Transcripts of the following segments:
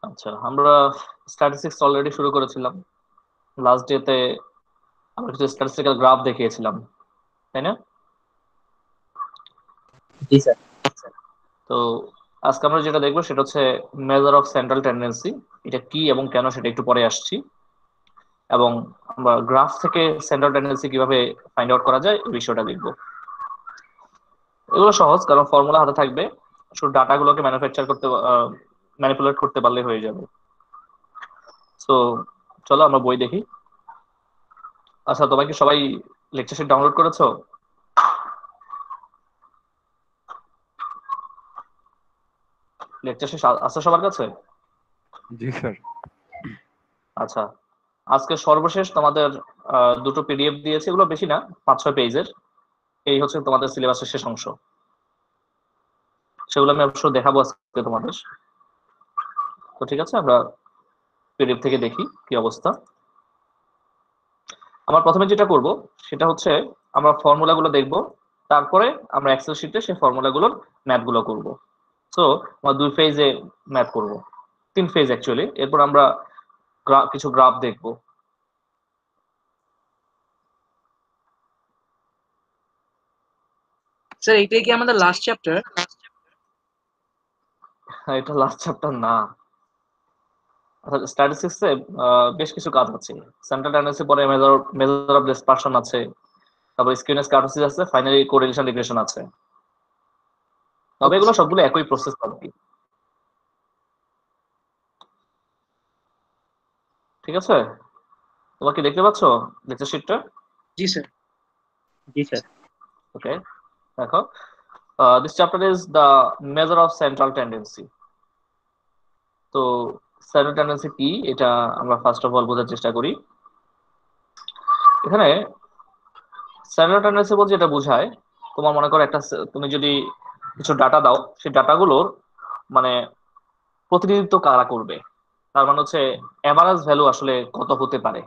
আচ্ছা, আমরা statistics already শুরু করেছিলাম। লাস্ট ডেতে আমরা কিছু স্ট্যাটিস্টিক্যাল গ্রাফ দেখিয়েছিলাম, তাই না? জি স্যার। তো আজকে আমরা যেটা দেখবো সেটা হচ্ছে মেজার অফ সেন্ট্রাল টেন্ডেন্সি। এটা কি এবং কেন সেটা একটু পরে আসছি। এবং আমরা গ্রাফ থেকে সেন্ট্রাল টেন্ডেন্সি কিভাবে ফাইন্ড আউট করা যায় এই বিষয়টা দেখবো। এগুলো সহজ, কারণ ফর্মুলা হাতে থাকবে, শুধু ডাটাগুলোকে ম্যানুফ্যাকচার করতে ম্যানিপুলেট করতে পারলে হয়ে যাবে। তো চলো আমরা বই দেখি। আচ্ছা, তোমরা কি সবাই লেকচার শিট ডাউনলোড করেছো? লেকচার শিট আছে সবার কাছে? জি স্যার। আচ্ছা, আজকে সর্বশেষ তোমাদের দুটো পিডিএফ দিয়েছে, এগুলো বেশি না, 5-6 পেজের। এই হচ্ছে তোমাদের সিলেবাসের শেষ অংশ। সেগুলো আমি অবশ্য দেখাবো আজকে তোমাদের। তো ঠিক আছে, আমরা পিডিএফ থেকে দেখি কি অবস্থা। আমরা প্রথমে যেটা করব সেটা হচ্ছে আমরা ফর্মুলাগুলো দেখব, তারপরে আমরা এক্সেল শিটে সেই ফর্মুলাগুলোর ম্যাথগুলো করব। সো আমরা 2 ফেজে ম্যাথ করব, 3 ফেজ অ্যাকচুয়ালি। এরপর আমরা কিছু গ্রাফ দেখব। স্যার এটাই কি আমাদের লাস্ট চ্যাপ্টার? এটা লাস্ট চ্যাপ্টার না। স্ট্যাটিস্টিক্সে বেশ কিছু কাজ আছে। সেন্ট্রাল টেন্ডেন্সি পরে মেজার মেজার অফ ডিসপারশন আছে, তারপর স্কিউনেস কার্টোসিস আছে, ফাইনালি কোরিলেশন রিগ্রেশন আছে। তবে ওকে এগুলো স্যার। সবগুলো একই প্রসেস আর কি। ঠিক আছে, তোমরা কি দেখতে পাচ্ছ লেকচার শিটটা? জি স্যার। জি স্যার। ওকে, দেখো, this chapter is the measure of central tendency. তো সেন্ট্রাল টেন্ডেন্সি কি এটা আমরা ফার্স্ট অফ অল বোঝার চেষ্টা করি। এখানে সেন্ট্রাল টেন্ডেন্সি বলতে যেটা বোঝায়, তোমার মনে করো একটা তুমি যদি কিছু ডাটা দাও, সেই ডাটাগুলোর মানে প্রতিনিধিত্ব কারা করবে, তার মানে হচ্ছে এভারেজ ভ্যালু আসলে কত হতে পারে।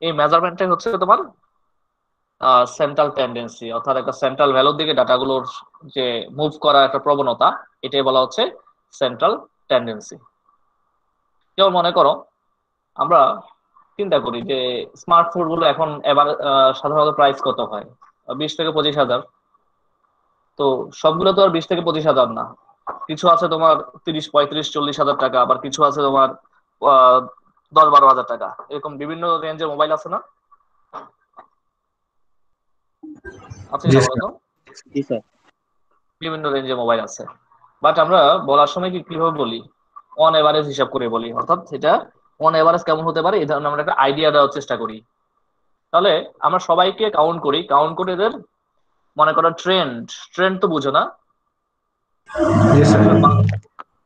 এই মেজারমেন্টটাই হচ্ছে তোমার সেন্ট্রাল টেন্ডেন্সি, অর্থাৎ একটা সেন্ট্রাল ভ্যালুর দিকে ডাটাগুলোর যে মুভ করার একটা প্রবণতা, এটাই বলা হচ্ছে সেন্ট্রাল টেন্ডেন্সি। যেমন মনে করো আমরা চিন্তা করি যে স্মার্টফোন গুলো এখন এবার সাধারণত প্রাইস কত হয়, 20 থেকে 25 হাজার। তো সবগুলো তো আর 20 থেকে 25 হাজার না। কিছু আছে তোমার 30, 35, 40 হাজার টাকা, আবার কিছু আছে তোমার আহ 10-12 হাজার টাকা, এরকম বিভিন্ন রেঞ্জের মোবাইল আছে না? আছে জি কিনা বলো স্যার। তো? জি স্যার। বিভিন্ন রেঞ্জের মোবাইল আছে। বাট আমরা বলার সময় কি কিভাবে বলি? অন এভারেজ হিসাব করে বলি, অর্থাৎ সেটা অন এভারেজ কেমন হতে পারে এই ধরনের আমরা একটা আইডিয়া দেওয়ার চেষ্টা করি। তাহলে আমরা সবাইকে কাউন্ট করি, কাউন্ট করে এদের মনে করো ট্রেন্ড, ট্রেন্ড তো বুঝো না? জি স্যার। আসলে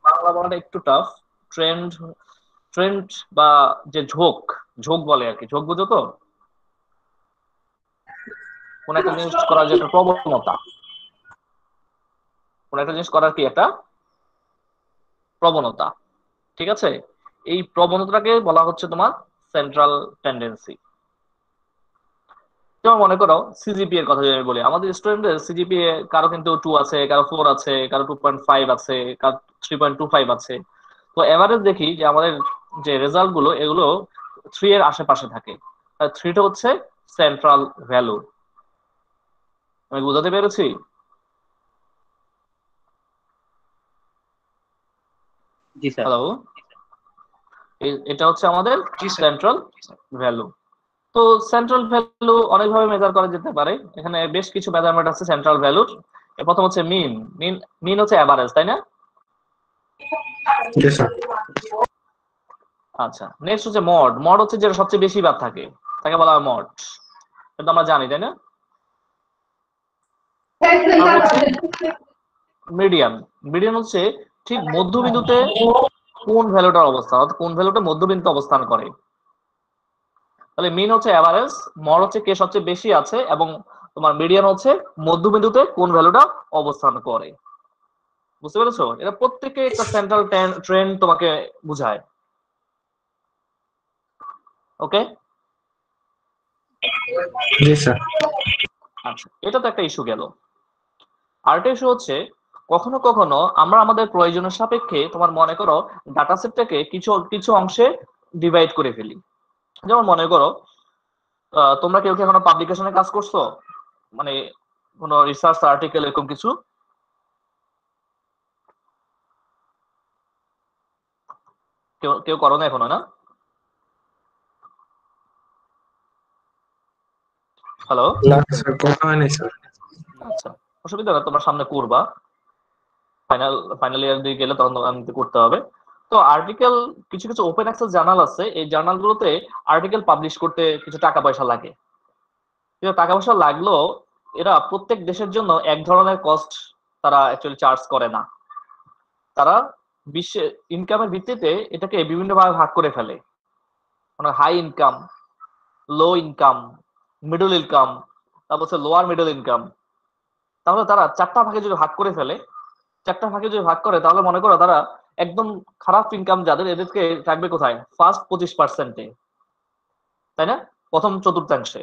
বাংলা বলাটা একটু টাফ। ট্রেন্ড, ট্রেন্ড বা যে ঝোঁক, ঝোঁক বলে আর কি, ঝোঁক বুঝো তো? কোন একটা জিনিস করার যে একটা প্রবণতা, কোন একটা জিনিস করার কি একটা প্রবণতা, ঠিক আছে? এই প্রবণতাটাকে বলা হচ্ছে তোমার সেন্ট্রাল টেন্ডেন্সি। যেমন মনে করো সিজিপি এর কথা যদি আমি বলি, আমাদের স্টুডেন্টদের সিজিপিএ কারো কিন্তু 2 আছে, কারো 4 আছে, কারো 2.5 আছে, কারো 3.25 আছে। তো এভারেজ দেখি যে আমাদের যে রেজাল্ট গুলো এগুলো 3 এর আশেপাশে থাকে। 3টা হচ্ছে সেন্ট্রাল ভ্যালু। আমি বুঝাতে পেরেছি? জি স্যার। হ্যালো, এটা হচ্ছে আমাদের জি স্যার। Central value. তো সেন্ট্রাল ভ্যালু অনেকভাবে মেজার করা যেতে পারে, এখানে বেশ কিছু মেজারমেন্ট আছে সেন্ট্রাল ভ্যালুর। প্রথম হচ্ছে মিন। মিন মিন হচ্ছে অ্যাভারেজ, তাই না? জি স্যার। আচ্ছা, নেক্সট হচ্ছে মড। মড হচ্ছে যেটা সবচেয়ে বেশি বার থাকে, তাকে বলা হয় মড। এটা আমরা জানি, তাই না? তারপর হচ্ছে মিডিয়ান। মিডিয়ান হচ্ছে ঠিক মধ্যবিন্দুতে কোন ভ্যালুটার অবস্থান, অর্থাৎ কোন ভ্যালুটা মধ্যবিন্দুতে অবস্থান করে। তাহলে মিন হচ্ছে অ্যাভারেজ, মড হচ্ছে কে সবচেয়ে বেশি আছে, এবং তোমার মিডিয়ান হচ্ছে মধ্যবিন্দুতে কোন ভ্যালুটা অবস্থান করে। বুঝতে পেরেছো? এটা প্রত্যেকে একটা সেন্ট্রাল ট্রেন্ড তোমাকে বুঝায়। ওকে, জি স্যার। আচ্ছা, এটা তো একটা ইস্যু গেল। আরেকটা ইস্যু হচ্ছে কখনো কখনো আমরা আমাদের প্রয়োজনের সাপেক্ষে তোমার মনে করো ডাটা সেটটাকে কিছু কিছু অংশে ডিভাইড করে ফেলি। যেমন মনে করো তোমরা কেউ কি এখনো পাবলিকেশনে কাজ করছো, মানে কোনো রিসার্চ আর্টিকেল এরকম কিছু? কেউ কেউ করো না এখনো, না? হ্যালো। না স্যার, কথা হয় নাই স্যার। আচ্ছা, অসুবিধা না, তোমার সামনে করবা, ফাইনাল ইয়ার দিয়ে গেলে তখন আমাকে করতে হবে। তো আর্টিকেল, কিছু কিছু ওপেন অ্যাক্সেস জার্নাল আছে, এই জার্নালগুলোতে আর্টিকেল পাবলিশ করতে কিছু টাকা পয়সা লাগে। কিন্তু টাকা পয়সা লাগলেও এরা প্রত্যেক দেশের জন্য এক ধরনের কস্ট তারা অ্যাকচুয়ালি চার্জ করে না। তারা বিশ্বের ইনকামের ভিত্তিতে এটাকে বিভিন্ন ভাগে ভাগ করে ফেলে, মানে high income, low income, middle income, তারপর হচ্ছে লোয়ার মিডল ইনকাম। তাহলে তারা চারটা ভাগে যদি ভাগ করে ফেলে, চারটা ভাগে যদি ভাগ করে, তাহলে মনে করো তারা একদম খারাপ ইনকাম যাদের, এদেরকে রাখবে কোথায়? ফার্স্ট 25%-এ, তাই না? প্রথম চতুর্থাংশে।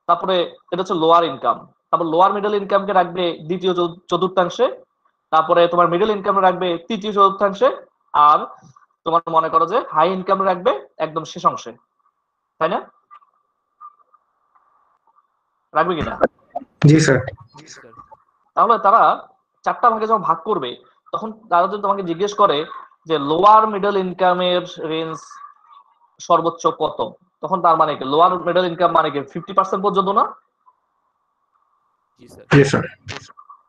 তারপরে এটা হচ্ছে লোয়ার ইনকাম, তারপর লোয়ার মিডল ইনকামকে রাখবে দ্বিতীয় চতুর্থাংশে, তারপরে তোমার মিডল ইনকাম রাখবে তৃতীয় চতুর্থাংশে, আর তোমার মনে করো যে হাই ইনকাম রাখবে একদম শেষ অংশে, তাই না? রাখবে কিনা? জি স্যার। তাহলে তারা চারটা ভাগে যখন ভাগ করবে, তখন তারা যদি তোমাকে জিজ্ঞেস করে যে লোয়ার মিডল ইনকামের রেঞ্জ সর্বোচ্চ কত, তখন তার মানে কি? লোয়ার মিডল ইনকাম মানে কি 50% পর্যন্ত না? জি স্যার।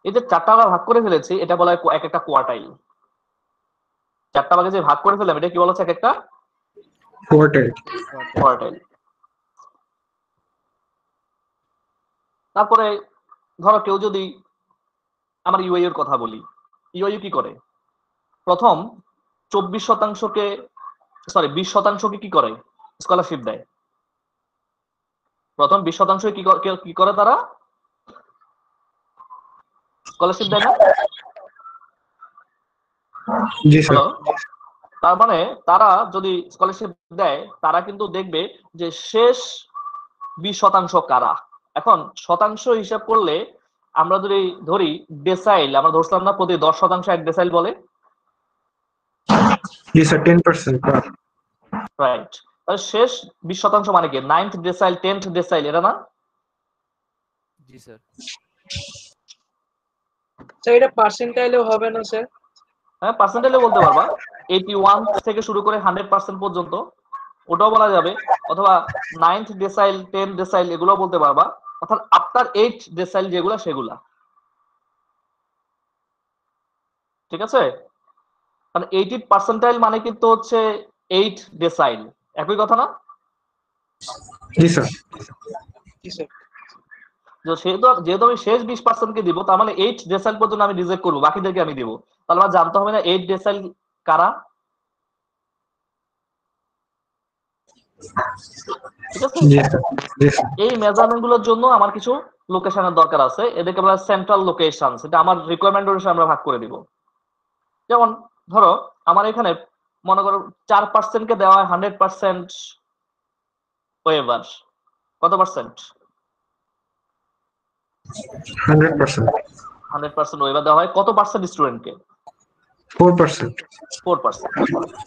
এই যে চারটা আমরা ভাগ করে ফেলেছি, এটা বলা হয় এক একটা কোয়ার্টাইল। চারটা ভাগে যে ভাগ করে ফেললাম, এটা কি বলা হচ্ছে? এক একটা কোয়ার্টাইল। কোয়ার্টাইল। তারপরে ধরো কেউ যদি, আমার ইউআই এর কথা বলি, ইউআই কি করে? প্রথম 24%কে, সরি 20%কে কি করে? স্কলারশিপ দেয়। প্রথম 20% কি করে তারা? স্কলারশিপ দেয় না? জি স্যার। হ্যালো। তার মানে তারা যদি স্কলারশিপ দেয়, তারা কিন্তু দেখবে যে শেষ 20% কারা। এখন শতাংশ হিসাব করলে আমরা যদি ধরি ডেসাইল, আমরা ধরছিলাম না প্রতি 10% এক ডেসাইল বলে? জি স্যার, 10%। রাইট। তাহলে শেষ 20% মানে কি? 9th ডেসাইল, 10th ডেসাইল, এটা না? জি স্যার। স্যার এটা পার্সেন্টাইলেও হবে না স্যার? হ্যাঁ, পার্সেন্টাইলে বলতে পারবা। 81 থেকে শুরু করে 100% পর্যন্ত, ওটাও বলা যাবে। অথবা 9th ডেসাইল, 10th ডেসাইল, এগুলো বলতে পারবা। অর্থাৎ আফটার 8 ডেসাইল যেগুলা, সেগুলা। ঠিক আছে? কারণ 80 পার্সেন্টাইল মানে কিন্তু হচ্ছে 8 ডেসাইল, একই কথা না? জি স্যার। জি স্যার। যেহেতু আমি শেষ 20% কে দিব, তার মানে 8 ডেসাইল পর্যন্ত আমি রিজেক্ট করবো, বাকিদেরকে আমি দিব। তাহলে আমার জানতে হবে না 8 ডেসাইল কারা। ঠিক আছে? জি স্যার। জি স্যার। এই মেজারমেন্ট গুলোর জন্য আমার কিছু লোকেশনের দরকার আছে, এদেরকে বলা সেন্ট্রাল লোকেশন। সেটা আমার রিকোয়ারমেন্ট অনুসারে আমরা ভাগ করে দিব। যেমন ধরো আমার এখানে মনে করো 4% কে দেওয়া হয় 100% ওয়েভার। কত পার্সেন্ট? 100%। 100% ওয়েভার দেওয়া হয় কত পার্সেন্ট স্টুডেন্টকে? 4%। 4%।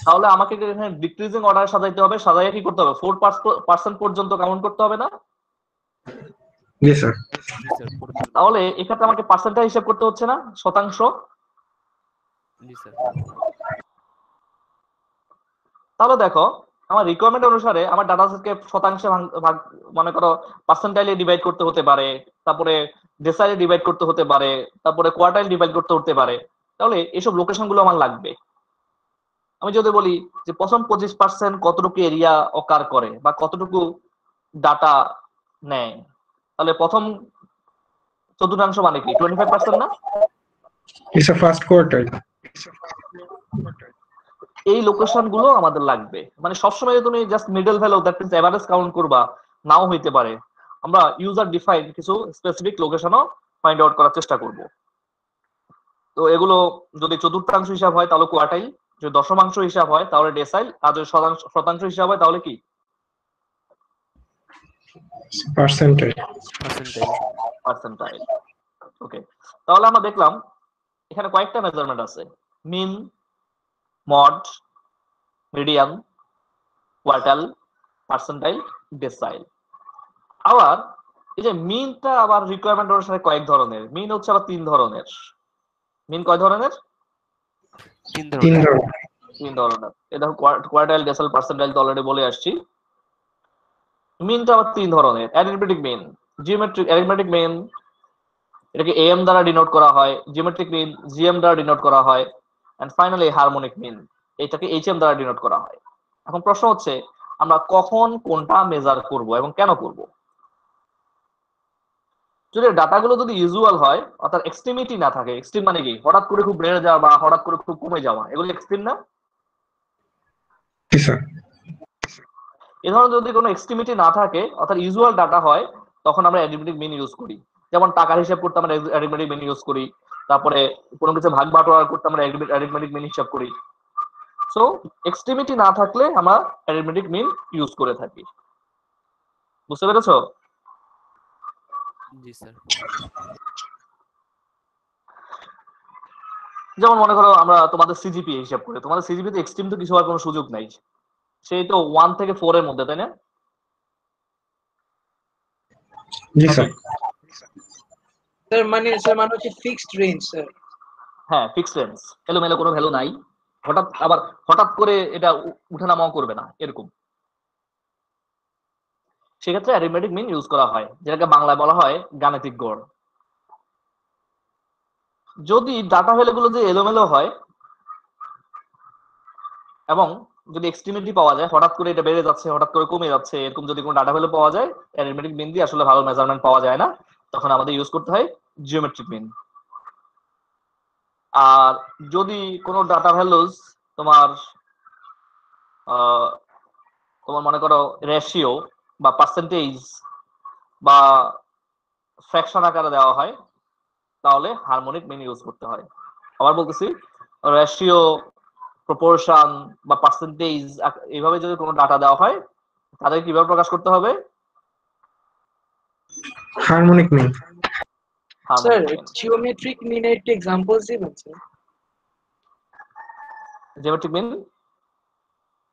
তাহলে আমাকে এখানে ডিক্রিজিং অর্ডারে সাজাইতে হবে, সাজাইয়ে কি করতে হবে? 4% পর্যন্ত কাউন্ট করতে হবে না? জি স্যার। জি স্যার। তাহলে এক্ষেত্রে আমাকে পার্সেন্টেজ হিসাব করতে হচ্ছে না, শতাংশ? জি স্যার। তাহলে দেখো আমার রিকোয়ারমেন্ট অনুসারে আমার ডাটা সেটকে শতাংশে ভাগ, মনে করো পার্সেন্টাইলে ডিভাইড করতে হতে পারে, তারপরে ডেসাইলে ডিভাইড করতে হতে পারে, তারপরে কোয়ার্টাইল ডিভাইড করতে হতে পারে। তাহলে এইসব লোকেশন গুলো আমার লাগবে। আমি যদি বলি যে প্রথম 25% কতটুকু এরিয়া অকার করে বা কতটুকু ডাটা নেয়, তাহলে প্রথম চতুর্থাংশ মানে কি? 25% না? It's a first quartile. এই লোকেশন গুলো আমাদের লাগবে। মানে সবসময় তুমি just middle value, that means average count করবা, নাও হইতে পারে। আমরা ইউজার ডিফাইন্ড কিছু স্পেসিফিক লোকেশনও ফাইন্ড আউট করার চেষ্টা করব। তো এগুলো যদি চতুর্থাংশ হিসাব হয় তাহলে কোয়ার্টাইল, যদি দশমাংশ হিসাব হয় তাহলে ডেসাইল, আর যদি শতাংশ হিসাব হয় তাহলে কি? পার্সেন্টাইল। পার্সেন্টাইল। পার্সেন্টাইল। ওকে, তাহলে আমরা দেখলাম এখানে কয়েকটা মেজারমেন্ট আছে, মিন, মড, মিডিয়ান, কোয়ার্টাইল, পার্সেন্টাইল, ডেসাইল। আবার এই যে মিনটা আবার রিকোয়ারমেন্ট অনুসারে কয়েক ধরনের, মিন হচ্ছে আবার 3 ধরনের। মিন কয় ধরনের? 3 তিন ধরনের। ধরনের। 3 ধরনের। এটা কোয়ার্টাইল, ডেসাইল, পার্সেন্টাইল তো অলরেডি বলে আসছি। মিনটা আবার 3 ধরনের। Arithmetic mean, geometric arithmetic mean, এটাকে এএম দ্বারা ডিনোট করা হয়, জিওমেট্রিক মিন জিএম দ্বারা ডিনোট করা হয়, এন্ড ফাইনালি হারমোনিক মিন, এটাকে এইচএম দ্বারা ডিনোট করা হয়। এখন প্রশ্ন হচ্ছে আমরা কখন কোনটা মেজার করব এবং কেন করব? যদি ডাটাগুলো যদি ইউজুয়াল হয়, অর্থাৎ এক্সট্রিমিটি না থাকে, এক্সট্রিম মানে কি হঠাৎ করে খুব বেড়ে যাওয়া বা হঠাৎ করে খুব কমে যাওয়া, এগুলো এক্সট্রিম না? জি স্যার। এ ধরনের যদি কোনো এক্সট্রিমিটি না থাকে, অর্থাৎ ইউজুয়াল ডাটা হয়, তখন আমরা অ্যারিথমেটিক মিন ইউজ করি। যেমন টাকার হিসাব করতে আমরা অ্যারিথমেটিক মিন ইউজ করি, তারপরে কোনো কিছু ভাগ বাটোয়ারা করতে আমরা অ্যারিথমেটিক মিন হিসাব করি। সো এক্সট্রিমিটি না থাকলে আমরা অ্যারিথমেটিক মিন ইউজ করে থাকি। বুঝতে পেরেছো? জি স্যার। যেমন মনে করো আমরা তোমাদের সিজিপি হিসাব করি, তোমাদের সিজিপি তে এক্সট্রিম তো কিছু হওয়ার কোনো সুযোগ নাই, সেই তো 1 থেকে 4 এর মধ্যে, তাই না? জি নাকি? স্যার। স্যার মানে হচ্ছে ফিক্সড রেঞ্জ স্যার। হ্যাঁ, ফিক্সড রেঞ্জ, এলোমেলো কোনো ভ্যালু নাই, হঠাৎ করে এটা উঠানামাও করবে না, এরকম। সেক্ষেত্রে অ্যারিথমেটিক মিন ইউজ করা হয়, যেটাকে বাংলায় বলা হয় গাণিতিক গড়। যদি ডাটা ভ্যালুগুলো যে এলোমেলো হয় এবং যদি এক্সট্রিমিটি পাওয়া যায়, হঠাৎ করে এটা বেড়ে যাচ্ছে, হঠাৎ করে কমে যাচ্ছে, এরকম যদি কোনো ডাটা ভ্যালু পাওয়া যায়, অ্যারিথমেটিক মিন দিয়ে আসলে ভালো মেজারমেন্ট পাওয়া যায় না, তখন আমাদের ইউজ করতে হয় জিওমেট্রিক মিন। আর যদি কোনো ডাটা ভ্যালুস তোমার তোমার মনে করো রেশিও বা পার্সেন্টেজ বা ফ্র্যাকশন আকারে দেওয়া হয়, তাহলে হারমোনিক মিন ইউজ করতে হয়। আবার বলতেছি, রেশিও, প্রপোর্শন বা পার্সেন্টেজ এইভাবে যদি কোনো ডাটা দেওয়া হয়, তাদের কিভাবে প্রকাশ করতে হবে? Harmonic mean. Sir harmonic mean. Geometric মিনের একটা এক্সাম্পল দিবেন স্যার? জিওমেট্রিক মিন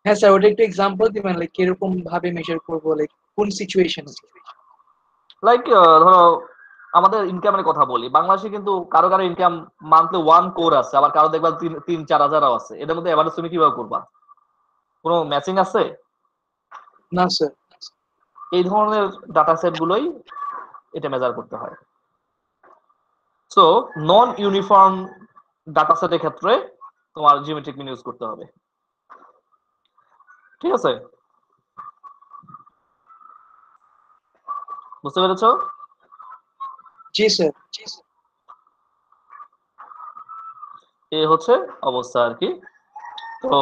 হ্যাঁ স্যার, ওটা একটু এক্সাম্পল দিবেন, লাইক কিরকম ভাবে মেজার করবো, লাইক কোন সিচুয়েশনে? লাইক ধরো আমাদের ইনকামের কথা বলি, বাংলাদেশে কিন্তু কারো কারো ইনকাম মান্থলি 1 কোর আছে, আবার কারো দেখবা 3-4 হাজারও আছে। এদের মধ্যে এভারেজ তুমি কিভাবে করবা? কোনো ম্যাচিং আছে? না স্যার। এই ধরনের ডাটা সেট গুলোই এটা মেজার করতে হয়। সো নন ইউনিফর্ম ডাটা সেটের ক্ষেত্রে তোমার জিওমেট্রিক মিন ইউজ করতে হবে। ঠিক আছে? বুঝতে পেরেছো? জি স্যার। এই হচ্ছে অবস্থা আর কি। তো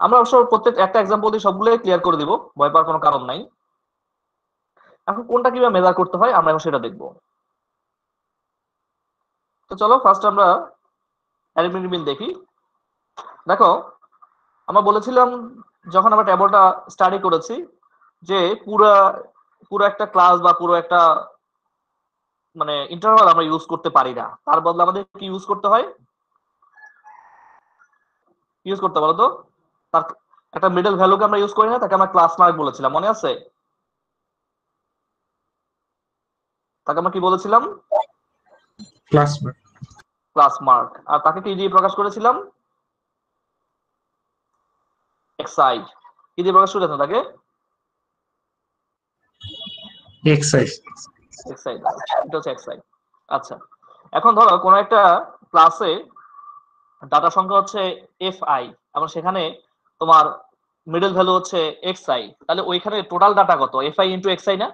আমরা অবশ্য প্রত্যেক একটা এক্সাম্পল দিয়ে সবগুলোই ক্লিয়ার করে দিব, ভয় পাওয়ার কোনো কারণ নাই। এখন কোনটা কিভাবে মেজার করতে হয় আমরা এখন সেটা দেখব। তো চলো ফার্স্ট আমরা অ্যারিথমেটিক মিন দেখি। দেখো, আমরা বলেছিলাম যখন আমরা ট্যাবলটা স্টাডি করেছি যে পুরো পুরো একটা ক্লাস বা পুরো একটা মানে ইন্টারভাল আমরা ইউজ করতে পারি না, তার বদলে আমাদের কি ইউজ করতে হয়? ইউজ করতে বলো তো, তার একটা মিডল ভ্যালুকে আমরা ইউজ করি না, তাকে আমরা ক্লাস মার্ক বলেছিলাম, মনে আছে? তাকে আমরা কি বলেছিলাম? Class class mark. আর তাকে কি দিয়ে প্রকাশ করেছিলাম? এক্সআই। কি দিয়ে প্রকাশ করেছেন তাকে? এক্সাইজ। এক্সআই দ্বারা। এটা হচ্ছে এক্সআই। আচ্ছা, এখন ধরো কোন একটা ক্লাসে ডাটা সংখ্যা হচ্ছে এফআই এবং সেখানে তোমার মিডল ভ্যালু হচ্ছে এক্সআই, তাহলে ওইখানে টোটাল ডাটা কত? এফআই ইনটু এক্সআই না?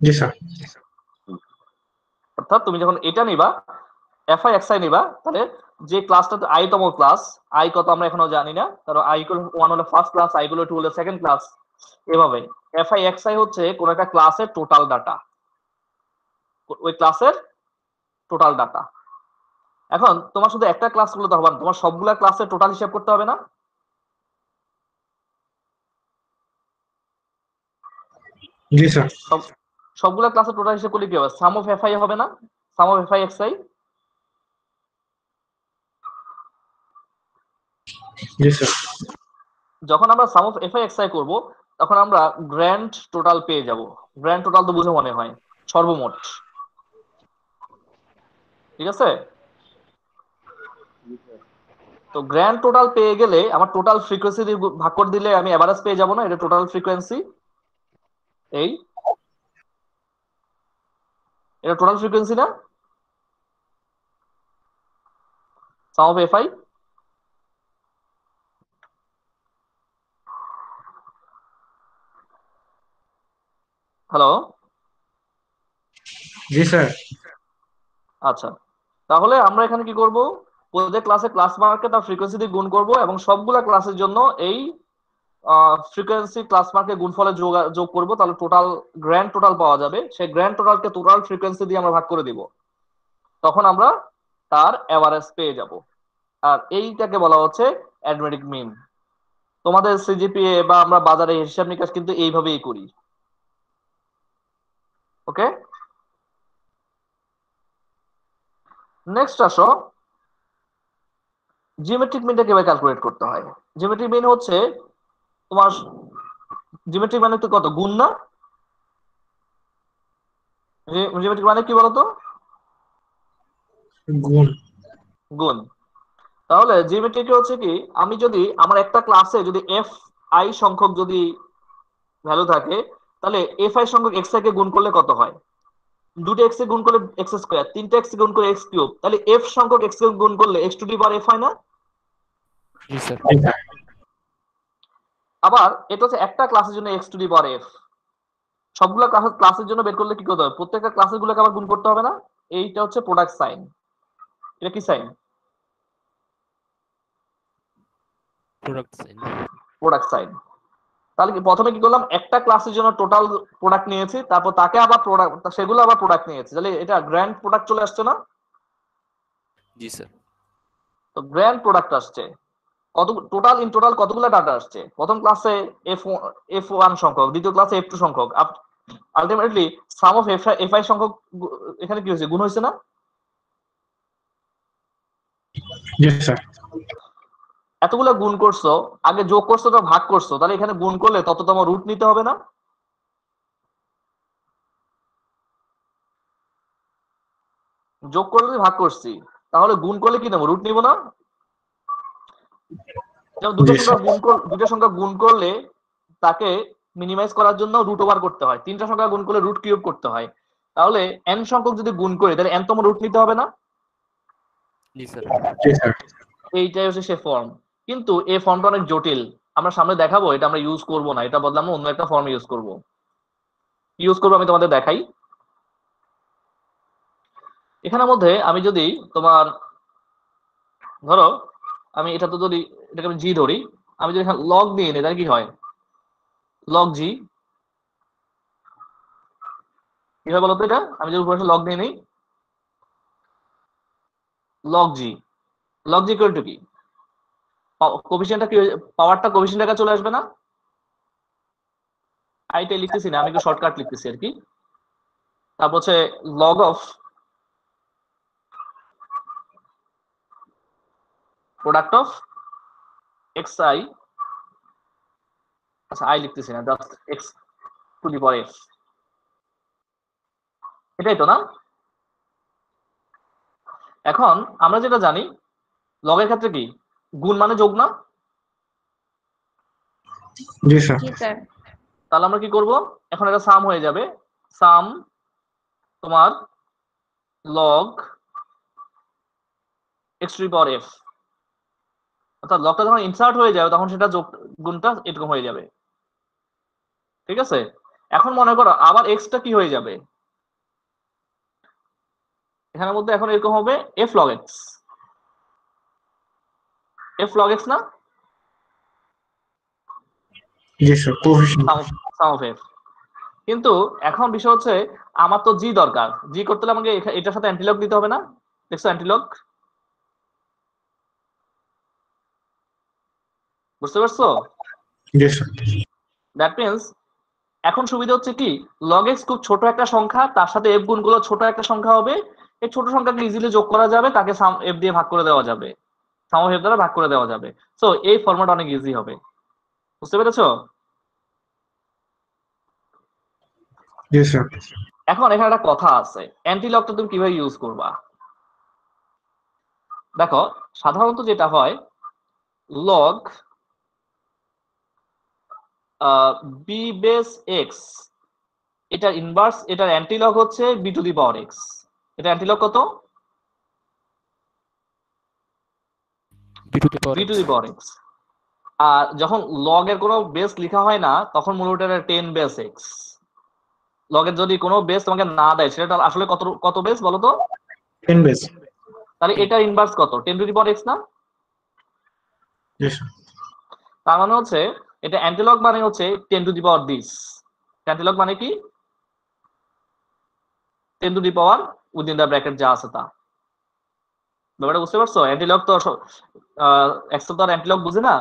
জি স্যার। অর্থাৎ তুমি যখন এটা নিবা, এফআই এক্সআই নিবা, তাহলে যে ক্লাসটাতে আই তম ক্লাস, আই কত আমরা এখনো জানি না, কারণ আই ইকুয়াল 1 হলো ফার্স্ট ক্লাস, আই ইকুয়াল 2 হলো সেকেন্ড ক্লাস, এভাবে এফআই এক্সআই হচ্ছে কোন একটা ক্লাসের টোটাল ডাটা, ওই ক্লাসের টোটাল ডাটা। এখন তোমার শুধু একটা ক্লাস গুলো তো হবে না, তোমার সবগুলা ক্লাসের টোটাল হিসাব করতে হবে না? জি স্যার। সবগুলা ক্লাসের টোটাল হিসাব করলে কি হবে? সাম অফ এফআই হবে না? Sum of FI XI. জি স্যার। যখন আমরা সাম অফ এফআই এক্সআই করব তখন আমরা গ্র্যান্ড টোটাল পেয়ে যাব। গ্র্যান্ড টোটাল তো বুঝে মনে হয় সর্বমোট, ঠিক আছে? তো গ্র্যান্ড টোটাল পেয়ে গেলে আমার টোটাল ফ্রিকোয়েন্সি দিয়ে ভাগ করে দিলে আমি এভারেজ পেয়ে যাব না? এটা টোটাল ফ্রিকোয়েন্সি, এই এটা টোটাল ফ্রিকোয়েন্সি না সাম অফ এফআই? হ্যালো? জি স্যার। আচ্ছা, তাহলে আমরা এখানে কি করব, প্রত্যেক ক্লাসে ক্লাস মার্কে তার ফ্রিকোয়েন্সি দিয়ে গুণ করব এবং সবগুলা ক্লাসের জন্য এই ফ্রিকোয়েন্সি ক্লাস মার্কে গুণফলে যোগ করব, তাহলে টোটাল গ্র্যান্ড টোটাল পাওয়া যাবে। সেই গ্র্যান্ড টোটালকে টোটাল ফ্রিকোয়েন্সি দিয়ে আমরা ভাগ করে দিব, তখন আমরা তার এভারেজ পেয়ে যাব। আর এইটাকে বলা হচ্ছে অ্যারিথমেটিক মিন। তোমাদের সিজিপিএ বা আমরা বাজারে হিসাব নিকাশ কিন্তু এইভাবেই করি। ওকে, নেক্সট আসো, জিওমেট্রিক মিনটা কিভাবে ক্যালকুলেট করতে হয়। জিওমেট্রিক মিন হচ্ছে তোমার, জিওমেট্রিক মানে তো কত গুণ না? জিওমেট্রিক মানে কি বলতো? গুণ। গুণ। তাহলে জিওমেট্রিক হচ্ছে কি, আমি যদি আমার একটা ক্লাসে যদি এফ আই সংখ্যক যদি ভ্যালু থাকে, তাহলে এফ আই সংখ্যক এক্স আই কে গুণ করলে কত হয়? দুটো এক্স এ গুণ করলে এক্স স্কোয়ার, তিনটা এক্স গুণ করে এক্স কিউব, তাহলে এফ সংখ্যক এক্স কে গুণ করলে x two the power F হয় না? জি স্যার। জি স্যার। আবার এটা হচ্ছে একটা ক্লাসের জন্য x two the power F. সবগুলো ক্লাসের জন্য বের করলে কি করতে হবে? প্রত্যেকটা ক্লাসের গুলোকে আবার গুণ করতে হবে না? এইটা হচ্ছে প্রোডাক্ট সাইন। এটা কি sign? Product sign. Product sign. তাহলে কি প্রথমে কি করলাম, একটা ক্লাসের জন্য টোটাল প্রোডাক্ট নিয়েছি, তারপর তাকে আবার প্রোডাক্ট, সেগুলো আবার প্রোডাক্ট নিয়েছি, তাহলে এটা গ্র্যান্ড প্রোডাক্ট চলে আসছে না? জি স্যার। তো গ্র্যান্ড প্রোডাক্ট আসছে কত, টোটাল ইন টোটাল কতগুলো ডাটা আসছে? প্রথম ক্লাসে এফ ওয়ান সংখ্যক, দ্বিতীয় ক্লাসে এফ টু সংখ্যক, ultimately some of f I সংখ্যক এখানে কি হয়েছে, গুণ হয়েছে না? জি স্যার। এতগুলো গুণ করছো, আগে যোগ করছো তো ভাগ করছো, তাহলে এখানে গুণ করলে তততম রুট নিতে হবে না? যোগ করলে ভাগ করছি, তাহলে গুণ করলে কি নেবো, রুট নিব না? যেমন জি স্যার। দুটো সংখ্যা গুণ করলে তাকে মিনিমাইজ করার জন্য রুট ওভার করতে হয়, তিনটা সংখ্যা গুণ করলে রুট কিউব করতে হয়। তাহলে এন সংখ্যক যদি গুণ করি তাহলে এন তম রুট নিতে হবে না? জি স্যার। জি স্যার। এইটাই হচ্ছে সে ফর্ম। কিন্তু এই ফর্মটা অনেক জটিল, আমরা সামনে দেখাবো, এটা আমরা ইউজ করব না, এটা বদলে আমরা অন্য একটা ফর্ম ইউজ করবো, আমি তোমাদের দেখাই। এখানের মধ্যে আমি যদি তোমার ধরো, আমি এটা তো যদি এটাকে আমি জি ধরি, আমি যদি এখানে লগ দিয়ে নিই তাহলে কি হয়? লগ জি কি হয় বলতো? এটা আমি যদি উপরে লগ দিয়ে নিই, log G, log G equal to কি, কোফিশিয়েন্টটা কি, পাওয়ারটা কোফিশিয়েন্ট চলে আসবে না? আইটা লিখতেছি না, আমি একটু শর্টকাট লিখতেছি আর কি। তারপর হচ্ছে log of product of x I, আচ্ছা আই লিখতেছি না, just x two the power F, এটাই তো না? এখন আমরা যেটা জানি, লগের ক্ষেত্রে কি গুণ মানে যোগ না? জি স্যার। জি স্যার। তাহলে আমরা কি করব, এখন এটা সাম হয়ে যাবে, সাম তোমার log x two the power F, অর্থাৎ লগটা যখন ইনসার্ট হয়ে যাবে তখন সেটা যোগ, গুণটা এরকম হয়ে যাবে, ঠিক আছে? এখন মনে করো আবার এক্সটা কি হয়ে যাবে, এখানের মধ্যে এখন এরকম হবে F log X, F log X না? জি স্যার। কোফিশিয়েন্ট। Sum of F. কিন্তু এখন বিষয় হচ্ছে আমার তো জি দরকার, জি করতে হলে আমাকে এটার সাথে অ্যান্টিলগ দিতে হবে না? দেখছো অ্যান্টিলগ, বুঝতে পারছো? জি স্যার। দ্যাট মিনস এখন সুবিধা হচ্ছে কি, লগ এক্স খুব ছোট একটা সংখ্যা, তার সাথে এফ গুণগুলো ছোট একটা সংখ্যা হবে, এই ছোট সংখ্যাকে ইজিলি যোগ করা যাবে, তাকে সাম এফ দিয়ে ভাগ করে দেওয়া যাবে। সাম অফ এফ দ্বারা ভাগ করে দেওয়া যাবে। সো এই ফরম্যাট অনেক ইজি হবে, বুঝতে পেরেছো? জি স্যার। এখন এখানে একটা কথা আছে, অ্যান্টিলগটা তুমি কিভাবে ইউজ করবা। দেখো সাধারণত যেটা হয়, লগ বি বেস এক্স, এটার ইনভার্স, এটার অ্যান্টিলগ হচ্ছে B to the power X. এটা অ্যান্টিলগ কত? B to the power B to X. The power X. আর যখন লগ এর কোনো বেস লেখা হয় না, তখন মূলত এটা 10 বেস এক্স। লগের যদি কোনো বেস তোমাকে না দেয়, সেটা আসলে কত কত বেস বলো তো? 10 বেস। তাহলে 10। এটা ইনভার্স কত? 10 টু দি পাওয়ার এক্স না? জি স্যার। তার মানে হচ্ছে এটা অ্যান্টিলগ মানে হচ্ছে 10 টু দি পাওয়ার দিস। অ্যান্টিলগ মানে কি? 10 to the power within the bracket যা আছে তা। ব্যাপারটা বুঝতে পারছো? অ্যান্টিলগ তো এক্স তো আর অ্যান্টিলগ বুঝে না,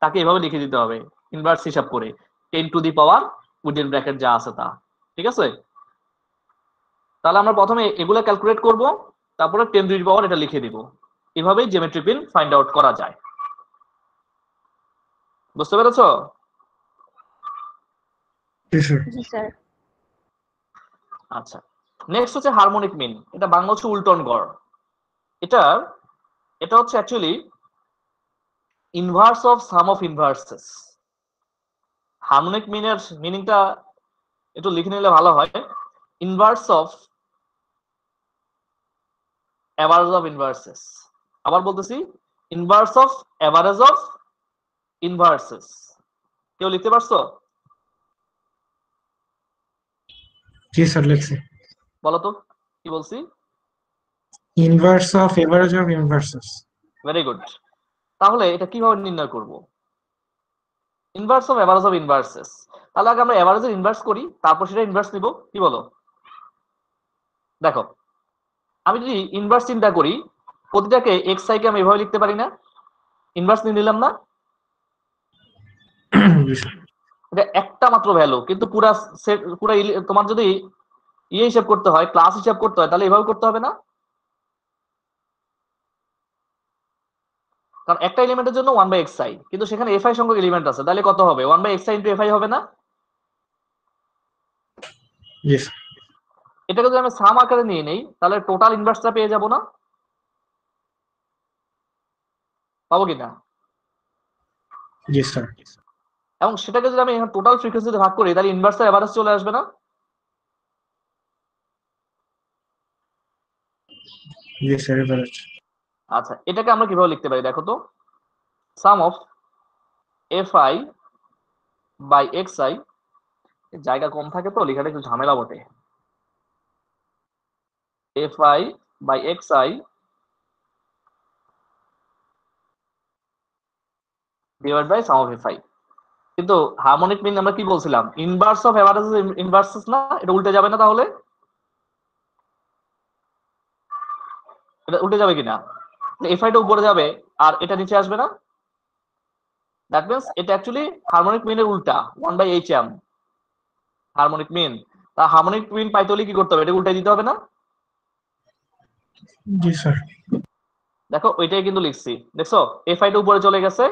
তাকে এভাবে লিখে দিতে হবে ইনভার্স হিসাব করে, 10 to the power within bracket যা আছে তা। ঠিক আছে? তাহলে আমরা প্রথমে এগুলো ক্যালকুলেট করব, তারপরে 10 টু দি পাওয়ার এটা লিখে দিব। এভাবেই জিওমেট্রি মিন ফাইন্ড আউট করা যায়। বুঝতে পেরেছো? জি স্যার। জি স্যার। আচ্ছা, নেক্সট হচ্ছে হারমোনিক মিন। এটা বাংলা হচ্ছে উল্টন গড়। এটা এটা হচ্ছে actually inverse of sum of inverses. Harmonic মিনের মিনিংটা একটু লিখে নিলে ভালো হয়। Inverse of average of inverses. আবার বলতেছি, inverse of average of inverses. কেউ লিখতে পারছো? জি স্যার লিখছি। বলো তো কি বলছি? Inverse of average of inverses. Very good. তাহলে এটা কিভাবে নির্ণয় করব? Inverse of average of inverses. তাহলে আগে আমরা এভারেজের ইনভার্স করি, তারপর সেটা ইনভার্স নিব। কি বলো? দেখো, আমি যদি ইনভার্স চিন্তা করি, প্রতিটাকে এক্স আই কে আমি এভাবে লিখতে পারি না? ইনভার্স নিয়ে নিলাম না? জি স্যার। এটা একটা মাত্র ভ্যালু, কিন্তু পুরা সেট, পুরা তোমার যদি ইয়ে হিসাব করতে হয়, ক্লাস হিসাব করতে হয়, তাহলে এভাবে করতে হবে না? কারণ একটা এলিমেন্টের জন্য 1/xi, কিন্তু সেখানে fi সংখ্যক এলিমেন্ট আছে, তাহলে কত হবে? 1/xi ইনটু fi হবে না? জি স্যার। এটাকে যদি আমি সাম আকারে নিয়ে নেই, তাহলে টোটাল ইনভার্সটা পেয়ে যাব না? পাবো কিনা? জি স্যার। এবং সেটাকে যদি আমি টোটাল ফ্রিকোয়েন্সিতে ভাগ করি, তাহলে ইনভার্সের এভারেজ চলে আসবে না? জি স্যার এভারেজ। আচ্ছা, এটাকে আমরা কিভাবে লিখতে পারি দেখো তো। সাম অফ fi বাই xi, জায়গা কম থাকে তো লেখাটা একটু ঝামেলা বটে। fi by xi divide by sum of fi। কিন্তু হারমোনিক মিন আমরা কি বলছিলাম? ইনভার্স অফ এভারেজ ইনভার্সেস না? এটা উল্টে যাবে না তাহলে? এটা উল্টে যাবে কিনা? এফআইটা উপরে যাবে আর এটা নিচে আসবে না? দ্যাট মিন্স এটা অ্যাকচুয়ালি হারমোনিক মিনের উল্টা, 1/hm হারমোনিক মিন। তা হারমোনিক মিন পাইতে হলে কি করতে হবে? এটা উল্টাই দিতে হবে না? জি স্যার। দেখো ওইটাই কিন্তু লিখছি, দেখছো? এফআইটা উপরে চলে গেছে,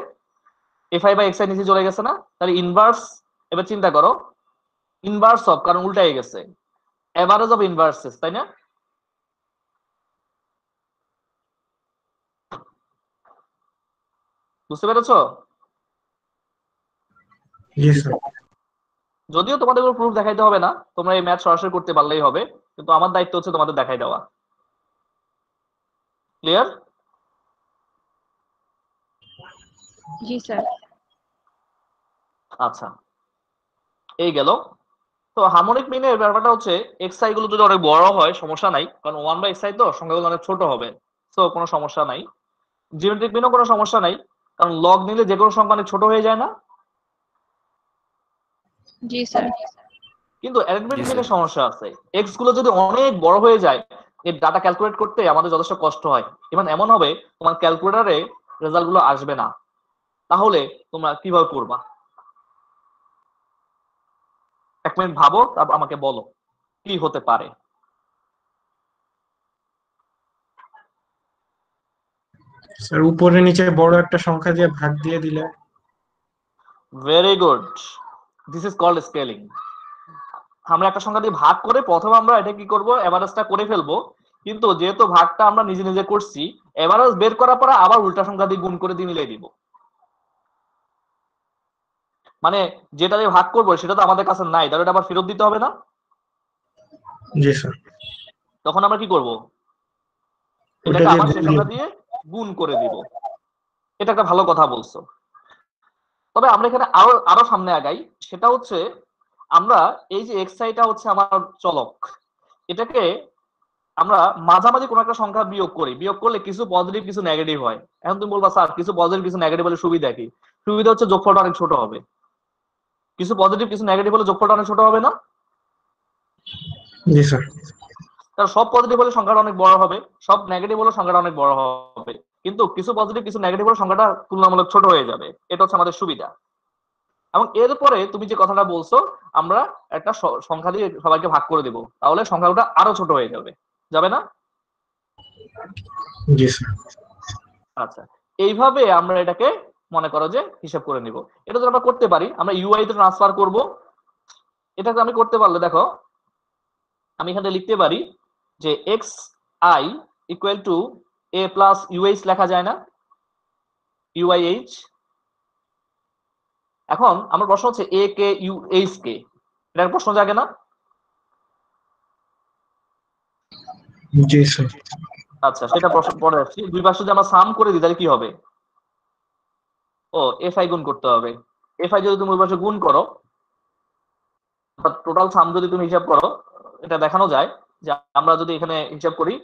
এফআই বাই এক্সআই নিচে চলে গেছে না? তাহলে ইনভার্স, এবার চিন্তা করো, ইনভার্স অফ, কারণ উল্টাই গেছে, এভারেজ অফ ইনভার্সেস, তাই না? বুঝতে পেরেছো? জি স্যার। যদিও তোমাদের কোনো প্রুফ দেখাইতে হবে না, তোমরা এই ম্যাথ সরাসরি করতে পারলেই হবে, কিন্তু আমার দায়িত্ব হচ্ছে তোমাদের দেখাই দেওয়া। ক্লিয়ার? জি স্যার। আচ্ছা, এই গেল। তো হারমোনিক মিনের ব্যাপারটা হচ্ছে, এক্সআই গুলো যদি অনেক বড় হয় সমস্যা নাই, কারণ 1/xi তো সংখ্যাগুলো অনেক ছোট হবে, তো কোনো সমস্যা নাই। জিওমেট্রিক মিনও কোনো সমস্যা নাই, কারণ লগ নিলে যে কোনো সংখ্যা অনেক ছোট হয়ে যায় না? জি স্যার। কিন্তু অ্যারেঞ্জমেন্ট জি স্যার। মিনের সমস্যা আছে। এক্স গুলো যদি অনেক বড় হয়ে যায়, এর ডাটা ক্যালকুলেট করতে আমাদের যথেষ্ট কষ্ট হয়। এবং এমন হবে তোমার ক্যালকুলেটরে রেজাল্ট গুলো আসবে না, তাহলে তোমরা কিভাবে করবা? এক মিনিট ভাবো, তারপর আমাকে বলো কি হতে পারে। স্যার উপরে নিচে বড় একটা সংখ্যা দিয়ে ভাগ দিয়ে দিলে। Very good, this is called scaling. আমরা একটা সংখ্যা দিয়ে ভাগ করে প্রথমে আমরা এটা কি করব, এভারেজটা করে ফেলবো, কিন্তু যেহেতু ভাগটা আমরা নিজে নিজে করছি, এভারেজ বের করার পরে আবার উল্টা সংখ্যা দিয়ে গুণ করে দিয়ে মিলিয়ে দিব। মানে যেটা দিয়ে ভাগ করবো সেটা তো আমাদের কাছে নাই, তাহলে এটা আবার ফেরত দিতে হবে না? জি স্যার। তখন আমরা কি করব, ওটা এটাকে দিয়ে আবার গুণ সেই দিয়ে সংখ্যা দিয়ে গুণ করে দিব। এটা একটা ভালো কথা বলছো। তবে আমরা এখানে আরো আরো সামনে আগাই, সেটা হচ্ছে আমরা এই যে এক্স আইটা হচ্ছে আমার চলক, এটাকে আমরা মাঝামাঝি কোনো একটা সংখ্যা বিয়োগ করি, বিয়োগ করলে কিছু পজিটিভ কিছু নেগেটিভ হয়। এখন তুমি বলবা স্যার কিছু পজিটিভ কিছু নেগেটিভ হলে সুবিধা কি? সুবিধা হচ্ছে যোগফলটা অনেক ছোট হবে। কিছু পজিটিভ কিছু নেগেটিভ হলে যোগফলটা অনেক ছোট হবে না? জি স্যার। কারণ সব পজিটিভ হলে সংখ্যাটা অনেক বড় হবে, সব নেগেটিভ হলে সংখ্যাটা অনেক বড় হবে, কিন্তু কিছু পজিটিভ কিছু নেগেটিভ হলে সংখ্যাটা তুলনামূলক ছোট হয়ে যাবে। এটা হচ্ছে আমাদের সুবিধা। এবং এরপরে তুমি যে কথাটা বলছো, আমরা একটা সংখ্যা দিয়ে সবাইকে ভাগ করে দেব, তাহলে সংখ্যাটা আরো ছোট হয়ে যাবে, যাবে না? জি স্যার। আচ্ছা, এইভাবে আমরা এটাকে মনে করো যে হিসাব করে নিব। এটা তো আমরা করতে পারি, আমরা ইউআই তে ট্রান্সফার করব। এটাকে আমি করতে পারলে দেখো, আমি এখানে লিখতে পারি যে x I equal to a plus UH লেখা যায় না, ইউআইএইচ। এখন আমার প্রশ্ন হচ্ছে এ কে ইউএইচ কে, এটার প্রশ্ন জাগে না? জি স্যার। আচ্ছা, সেটা প্রশ্ন পরে আসছি। দুই পাশে যদি আমরা সাম করে দিই তাহলে কি হবে? ও এফ আই গুণ করতে হবে। এফ আই যদি তুমি ওই পাশে গুণ করো, টোটাল সাম যদি তুমি হিসাব করো, এটা দেখানো যায় যে আমরা যদি এখানে হিসাব করি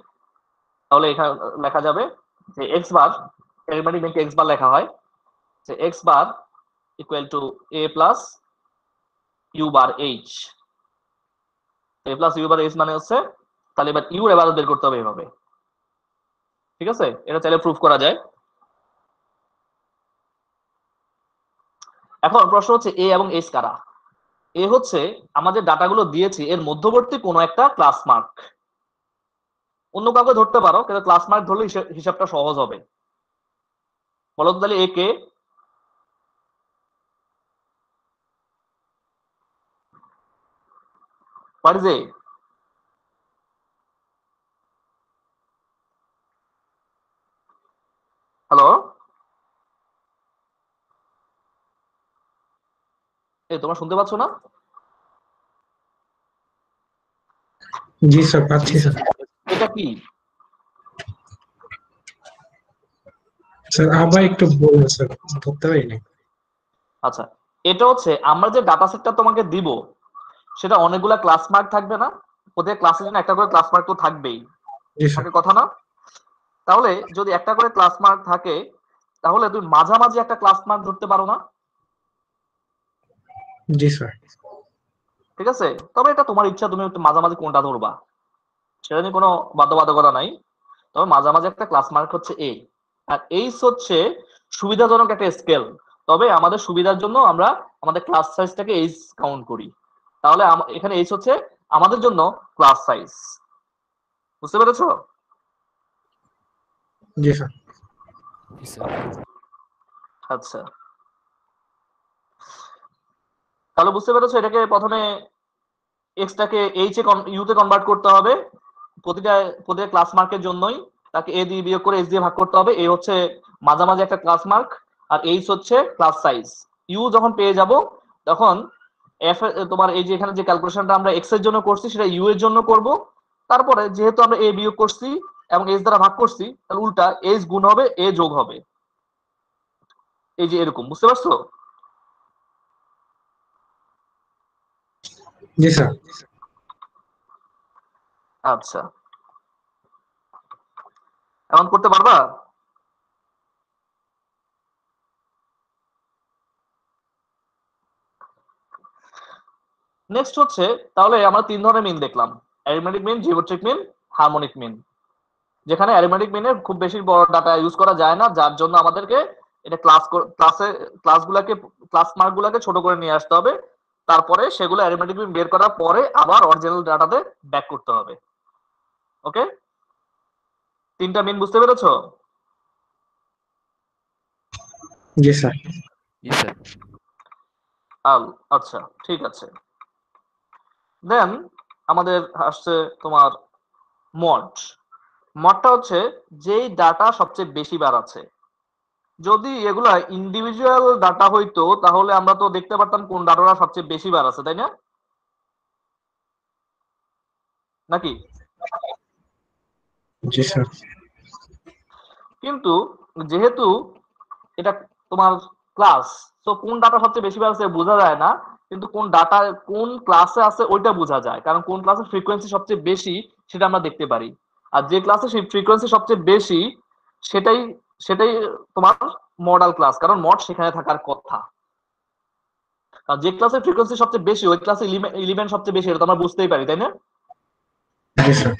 তাহলে এখানে লেখা যাবে যে এক্স বার, অ্যারিথমেটিক ব্যাংকে এক্স বার লেখা হয় যে x bar equal to a plus u bar h. A plus u bar h মানে হচ্ছে, তাহলে এবার ইউ এবার বের করতে হবে এভাবে। ঠিক আছে, এটা চাইলে প্রুফ করা যায়। এখন প্রশ্ন হচ্ছে এ এবং এইচ কারা? এ হচ্ছে আমাদের ডাটাগুলো দিয়েছি এর মধ্যবর্তী কোনো একটা ক্লাস মার্ক। অন্য কাউকে ধরতে পারো, কিন্তু ক্লাস মার্ক ধরলে হিসাবটা সহজ হবে। বলো তো তাহলে এ কে? What is A? হ্যালো, এই তোমরা শুনতে পাচ্ছ না? জি স্যার, পাচ্ছি স্যার। এটা কি? স্যার আবার একটু বলুন স্যার, ধরতে পারিনি। আচ্ছা, এটা হচ্ছে আমরা যে ডাটা সেটটা তোমাকে দিব, সেটা অনেকগুলা ক্লাস মার্ক থাকবে না? ওদের ক্লাসের জন্য একটা করে ক্লাস মার্ক তো থাকবেই, জি স্যার। থাকে কথা না? তাহলে যদি একটা করে ক্লাস মার্ক থাকে, তাহলে তুমি মাঝামাঝি একটা ক্লাস মার্ক ধরতে পারো না? জি স্যার। ঠিক আছে, তবে এটা তোমার ইচ্ছা, তুমি একটু মাঝামাঝি কোনটা ধরবা, সেটা নিয়ে কোনো বাধ্যবাধকতা নাই। তবে মাঝামাঝি একটা ক্লাস মার্ক হচ্ছে এ, আর এইচ হচ্ছে সুবিধাজনক একটা স্কেল। তবে আমাদের সুবিধার জন্য আমরা আমাদের ক্লাস সাইজটাকে এইচ কাউন্ট করি। তাহলে এখানে এইচ হচ্ছে আমাদের জন্য ক্লাস সাইজ। বুঝতে পেরেছো? জি স্যার। জি স্যার। আচ্ছা, তাহলে বুঝতে পেরেছো এটাকে প্রথমে এক্সটাকে এইচ এ ইউ তে কনভার্ট করতে হবে। প্রতিটা প্রতিটা ক্লাস মার্কের জন্যই তাকে এ দিয়ে বিয়োগ করে এইচ দিয়ে ভাগ করতে হবে। এ হচ্ছে মাঝামাঝি একটা ক্লাস মার্ক, আর এইচ হচ্ছে ক্লাস সাইজ। ইউ যখন পেয়ে যাব, তখন এফ তোমার এই যে এখানে যে ক্যালকুলেশনটা আমরা এক্স এর জন্য করছি সেটা ইউ এর জন্য করব। তারপরে যেহেতু আমরা এ বিয়োগ করছি এবং এইচ দ্বারা ভাগ করছি, তাহলে উল্টা এইচ গুণ হবে এ যোগ হবে, এই যে এরকম। বুঝতে পারছো? জি স্যার। আচ্ছা, এখন করতে পারবা? নেক্সট হচ্ছে, তাহলে আমরা তিন ধরনের মিন দেখলাম: arithmetic mean, geometric mean, harmonic mean. যেখানে অ্যারিথমেটিক মিনের খুব বেশি বড় ডাটা ইউজ করা যায় না, যার জন্য আমাদেরকে এটা ক্লাসগুলোকে ক্লাস মার্কগুলোকে ছোট করে নিয়ে আসতে হবে। তারপরে সেগুলো অ্যারিথমেটিক মিন বের করার পরে আবার অরিজিনাল ডাটাতে ব্যাক করতে হবে। ওকে, তিনটা মিন বুঝতে পেরেছো? জি স্যার। জি স্যার। আচ্ছা ঠিক আছে। দেন আমাদের আসছে তোমার মড। মডটা হচ্ছে যেই ডাটা সবচেয়ে বেশি বার আছে। যদি এগুলা ইন্ডিভিজুয়াল ডাটা হইতো তাহলে আমরা তো দেখতে পারতাম কোন ডাটাটা সবচেয়ে বেশি বার আছে, তাই না? নাকি? জি স্যার। কিন্তু যেহেতু এটা তোমার ক্লাস, তো কোন ডাটা সবচেয়ে বেশি বার আছে বোঝা যায় না, কিন্তু কোন ডাটা কোন ক্লাসে আছে ওইটা বোঝা যায়, কারণ কোন ক্লাসের ফ্রিকোয়েন্সি সবচেয়ে বেশি সেটা আমরা দেখতে পারি। আর যে ক্লাসে ফ্রিকোয়েন্সি সবচেয়ে বেশি সেটাই সেটাই তোমার মডাল ক্লাস, কারণ মড সেখানে থাকার কথা। আর যে ক্লাসের ফ্রিকোয়েন্সি সবচেয়ে বেশি ওই ক্লাসে এলিমেন্ট সবচেয়ে বেশি, এটা তো আমরা বুঝতেই পারি, তাই না? জি স্যার।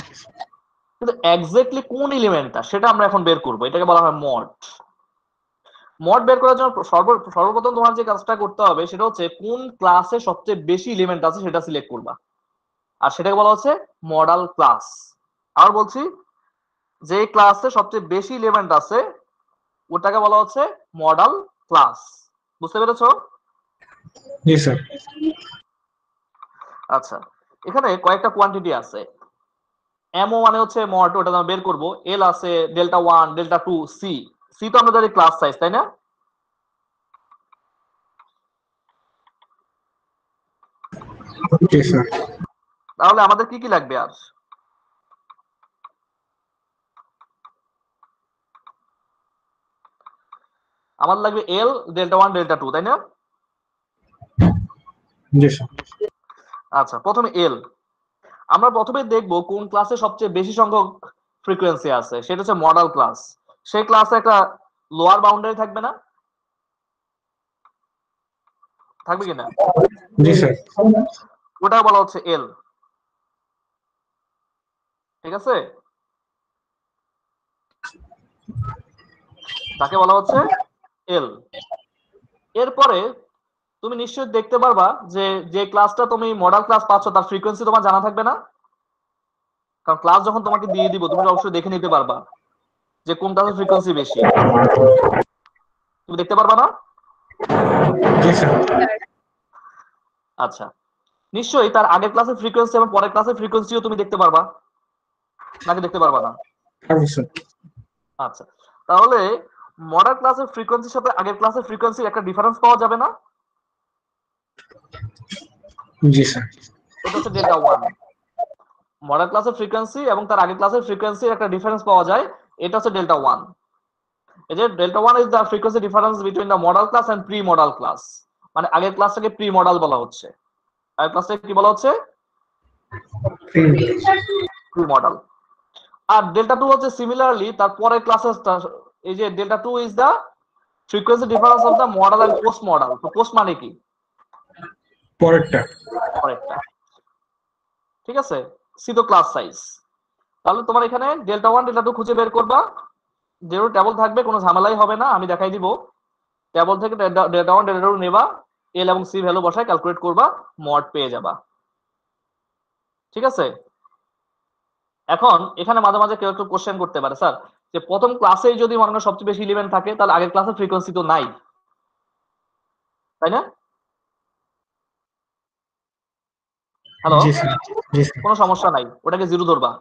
কিন্তু এক্স্যাক্টলি কোন এলিমেন্টটা সেটা আমরা এখন বের করবো, এটাকে বলা হয় মড। মড বের করার জন্য সর্বপ্রথম তোমার যে কাজটা করতে হবে সেটা হচ্ছে কোন ক্লাসে সবচেয়ে বেশি এলিমেন্ট আছে সেটা সিলেক্ট করবা, আর সেটাকে বলা হচ্ছে মডাল ক্লাস। আর বলছি, যে ক্লাসে সবচেয়ে বেশি এলিমেন্ট আছে ওটাকে বলা হচ্ছে মডাল ক্লাস। বুঝতে পেরেছো? জি স্যার। আচ্ছা, এখানে কয়েকটা কোয়ান্টিটি আছে। এমও মানে হচ্ছে মড, ওটা আমরা বের করব। এল আছে, ডেল্টা 1, ডেল্টা 2, সি। সি তো আমরা জানি ক্লাস সাইজ, তাই না? জি স্যার। তাহলে আমাদের কি কি লাগবে আর? আমার লাগবে এল, ডেল্টা 1, ডেল্টা 2, তাই না? জি স্যার। আচ্ছা, প্রথমে এল। আমরা প্রথমে দেখব কোন ক্লাসে সবচেয়ে বেশি সংখ্যক ফ্রিকোয়েন্সি আছে, সেটা হচ্ছে মডাল ক্লাস। সেই ক্লাসে একটা লোয়ার বাউন্ডারি থাকবে না? থাকবে কিনা? জি স্যার। ওটা বলা হচ্ছে এল। ঠিক আছে, তাকে বলা হচ্ছে এল। এরপরে তুমি নিশ্চয়ই দেখতে পারবা যে যে ক্লাসটা তুমি মডাল ক্লাস পাচ্ছ তার ফ্রিকোয়েন্সি তোমার জানা থাকবে না, কারণ ক্লাস যখন তোমাকে দিয়ে দিব তুমি অবশ্যই দেখে নিতে পারবা যে কোন ক্লাসের ফ্রিকোয়েন্সি বেশি। তুমি দেখতে পারবা না? জি স্যার। আচ্ছা, নিশ্চয়ই তার আগের ক্লাসের ফ্রিকোয়েন্সি এবং পরের ক্লাসের ফ্রিকোয়েন্সিও তুমি দেখতে পারবা, নাকি দেখতে পারবা না? পারবো স্যার। আচ্ছা, তাহলে মডাল ক্লাসের ফ্রিকোয়েন্সির সাথে আগের ক্লাসের ফ্রিকোয়েন্সির একটা ডিফারেন্স পাওয়া যাবে না? জি স্যার। এটা হচ্ছে ডেল্টা 1। মডাল ক্লাসের ফ্রিকোয়েন্সি এবং তার আগের ক্লাসের ফ্রিকোয়েন্সির একটা ডিফারেন্স পাওয়া যায়, এটা হচ্ছে ডেল্টা 1। এই যে delta 1 is the frequency difference between the modal class and pre modal class. মানে আগের ক্লাসটাকে প্রি মডাল বলা হচ্ছে, আগের ক্লাসটাকে কি বলা হচ্ছে? Pre modal. আর ডেল্টা 2 হচ্ছে সিমিলারলি তার পরের ক্লাসেসটা। এই যে delta 2 is the frequency difference of the modal and post modal. তো পোস্ট মানে কি? পরেরটা। পরেরটা। ঠিক আছে, সি তো ক্লাস সাইজ। তাহলে তোমার এখানে ডেল্টা 1, ডেল্টা 2 খুঁজে বের করবা। যেহেতু টেবল থাকবে কোনো ঝামেলাই হবে না, আমি দেখাই দিব। টেবল থেকে ডেল্টা 1, ডেল্টা 2 নেবা, এল এবং সি ভ্যালু বসায় ক্যালকুলেট করবা, মড পেয়ে যাবা। ঠিক আছে, এখন এখানে মাঝে মাঝে কেউ একটু কোশ্চেন করতে পারে, স্যার যে প্রথম ক্লাসেই যদি মনে করেন সবচেয়ে বেশি এলিমেন্ট থাকে তাহলে আগের ক্লাসের ফ্রিকোয়েন্সি তো নাই, তাই না? হ্যালো, জি স্যার। জি স্যার। কোনো সমস্যা নাই, ওটাকে জিরো ধরবা।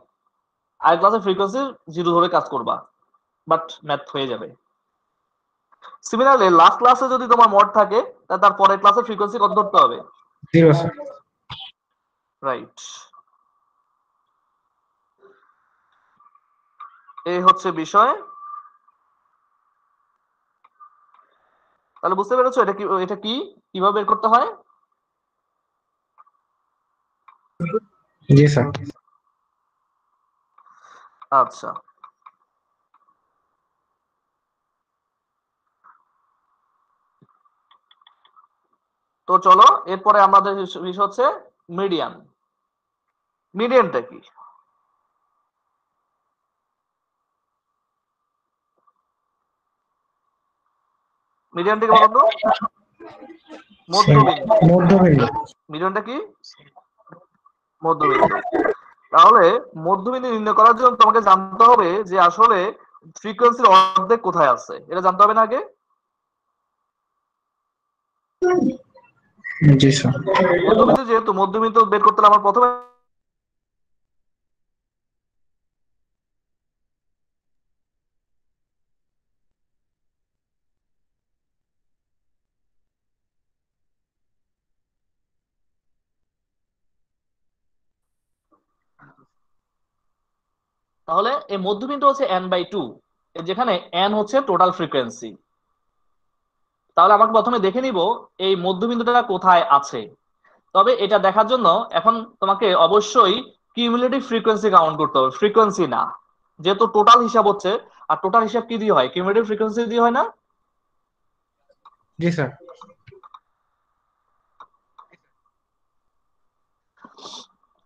আগের ক্লাসের ফ্রিকোয়েন্সি জিরো ধরে কাজ করবা, বাট ম্যাথ হয়ে যাবে। সিমিলারলি লাস্ট ক্লাসে যদি তোমার মড থাকে তাহলে তার পরের ক্লাসের ফ্রিকোয়েন্সি কত ধরতে হবে? 0 স্যার। রাইট, এই হচ্ছে বিষয়। তাহলে বুঝতে পেরেছো এটা কি কিভাবে বের করতে হয়? জি স্যার। আচ্ছা, তো চলো এরপরে আমাদের বিষয় হচ্ছে মিডিয়ান। মিডিয়ানটা কি? মিডিয়ানটাকে বলো তো। মধ্যবিন্দু। মধ্যবিন্দু। মিডিয়ানটা কি? মধ্যবিন্দু। তাহলে মধ্যবিন্দু নির্ণয় করার জন্য তোমাকে জানতে হবে যে আসলে ফ্রিকোয়েন্সির অর্ধেক কোথায় আছে, এটা জানতে হবে না আগে? জি স্যার। মধ্যবিন্দু যেহেতু মধ্যবিন্দু বের করতে হলে আমার প্রথমে তাহলে এই মধ্যবিন্দু হচ্ছে n/2, যেখানে n হচ্ছে টোটাল ফ্রিকোয়েন্সি। তাহলে আমাকে প্রথমে দেখে নিব এই মধ্যবিন্দুটা কোথায় আছে। তবে এটা দেখার জন্য এখন তোমাকে অবশ্যই কিউমুলেটিভ ফ্রিকোয়েন্সি কাউন্ট করতে হবে, ফ্রিকোয়েন্সি না, যেহেতু টোটাল হিসাব হচ্ছে। আর টোটাল হিসাব কি দিয়ে হয়? কিউমুলেটিভ ফ্রিকোয়েন্সি দিয়ে হয় না? জি স্যার।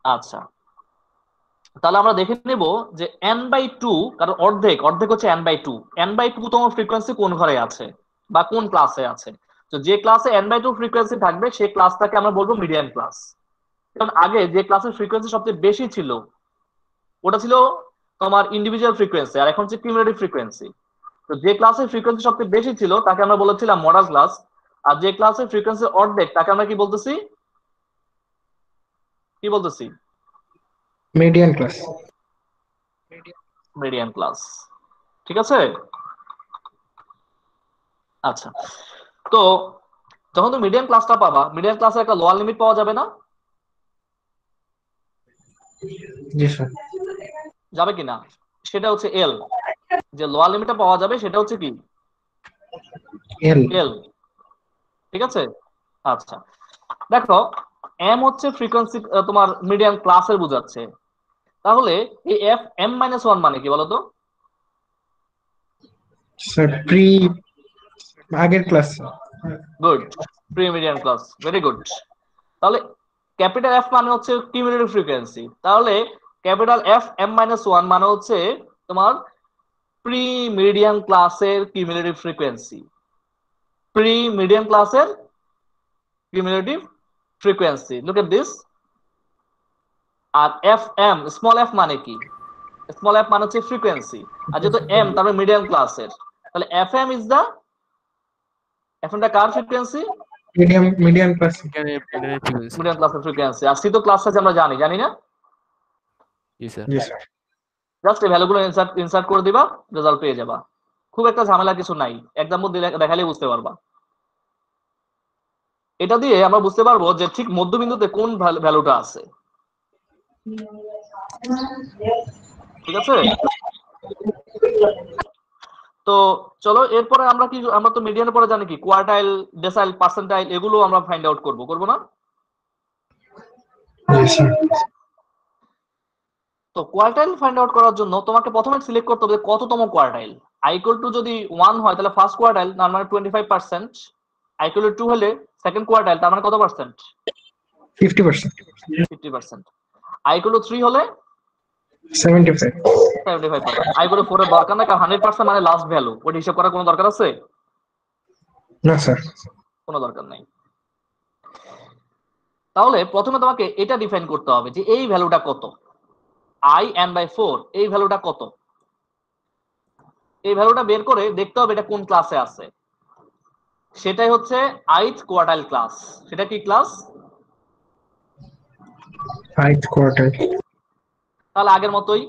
আচ্ছা, তাহলে আমরা দেখে নেব যে n/2, কারণ অর্ধেক অর্ধেক হচ্ছে n/2, n/2 তম ফ্রিকোয়েন্সি কোন ঘরে আছে বা কোন ক্লাসে আছে। তো যে ক্লাসে n/2 ফ্রিকোয়েন্সি থাকবে সেই ক্লাসটাকে আমরা বলবো মিডিয়ান ক্লাস। কারণ আগে যে ক্লাসের ফ্রিকোয়েন্সি সবচেয়ে বেশি ছিল ওটা ছিল তোমার ইন্ডিভিজুয়াল ফ্রিকোয়েন্সি, আর এখন হচ্ছে কিউমুলেটিভ ফ্রিকোয়েন্সি। তো যে ক্লাসের ফ্রিকোয়েন্সি সবচেয়ে বেশি ছিল তাকে আমরা বলেছিলাম মডাল ক্লাস, আর যে ক্লাসের ফ্রিকোয়েন্সি অর্ধেক তাকে আমরা কি বলতেছি? কি বলতেছি? Median class. Median class. ঠিক আছে। আচ্ছা, তো যখন তুমি মিডিয়ান ক্লাসটা পাবা, মিডিয়ান ক্লাসের একটা লোয়ার লিমিট পাওয়া যাবে না? জি স্যার। যাবে কিনা? সেটা হচ্ছে এল। যে লোয়ার লিমিটটা পাওয়া যাবে সেটা হচ্ছে কি? এল। এল। ঠিক আছে। আচ্ছা, দেখো এম হচ্ছে ফ্রিকোয়েন্সি, তোমার মিডিয়ান ক্লাসের বোঝাচ্ছে। তাহলে এই m-1 মানে কি বলতো? স্যার প্রি আগের class. Good, pre median class, very good. তাহলে ক্যাপিটাল এফ মানে হচ্ছে কিউমুলেটিভ ফ্রিকোয়েন্সি, তাহলে ক্যাপিটাল এফ m-1 মানে হচ্ছে তোমার প্রি মিডিয়ান ক্লাসের কিউমুলেটিভ ফ্রিকোয়েন্সি। প্রি মিডিয়ান ক্লাসের cumulative frequency, look at this. আর এফ এম, স্মল এফ মানে কি? স্মল এফ মানে হচ্ছে ফ্রিকোয়েন্সি, আর যেহেতু এম তারপরে মিডিয়াম ক্লাসের, তাহলে F M is the, F এমটা কার ফ্রিকোয়েন্সি? Median class. এখানে প্লেনের ফ্রিকোয়েন্সি। মিডিয়াম ক্লাসের ফ্রিকোয়েন্সি। আর সি তো ক্লাস সাইজ আমরা জানি, জানি না? জি স্যার। জি স্যার। জাস্ট এই ভ্যালুগুলো ইনসার্ট করে দিবা, রেজাল্ট পেয়ে যাবা। খুব একটা ঝামেলা কিছু নাই, এক্সাম্পল দেখালেই বুঝতে পারবা। এটা দিয়ে আমরা বুঝতে পারবো যে ঠিক মধ্যবিন্দুতে কোন ভ্যালুটা আছে। ঠিক আছে। তো চলো এরপরে আমরা কি, আমরা তো মিডিয়ানের পরে জানি কি কোয়ার্টাইল, ডেসাইল, পার্সেন্টাইল, এগুলো আমরা ফাইন্ড আউট করবো না? জি স্যার। তো কোয়ার্টাইল ফাইন্ড আউট করার জন্য তোমাকে প্রথমে সিলেক্ট করতে হবে কততম কোয়ার্টাইল। আই ইকুয়াল টু যদি 1 হয় তাহলে ফার্স্ট কোয়ার্টাইল, তার মানে 25%। আই ইকুয়াল টু 2 হলে সেকেন্ড কোয়ার্টাইল, তার মানে কত পার্সেন্ট? 50%। 50%। আই ইকুয়াল টু 3 হলে 75। 75%। আই ইকুয়াল টু 4 এর দরকার নাই, কারণ 100% মানে লাস্ট ভ্যালু, ওটা হিসাব করার কোনো দরকার আছে? না স্যার। কোনো দরকার নাই। তাহলে প্রথমে তোমাকে এটা ডিফাইন করতে হবে যে এই ভ্যালুটা কত, i(n/4) এই ভ্যালুটা কত। এই ভ্যালুটা বের করে দেখতে হবে এটা কোন ক্লাসে আছে। সেটাই হচ্ছে ith কোয়ার্টাইল ক্লাস। সেটা কি ক্লাস? 5th quarter. তাহলে আগের মতোই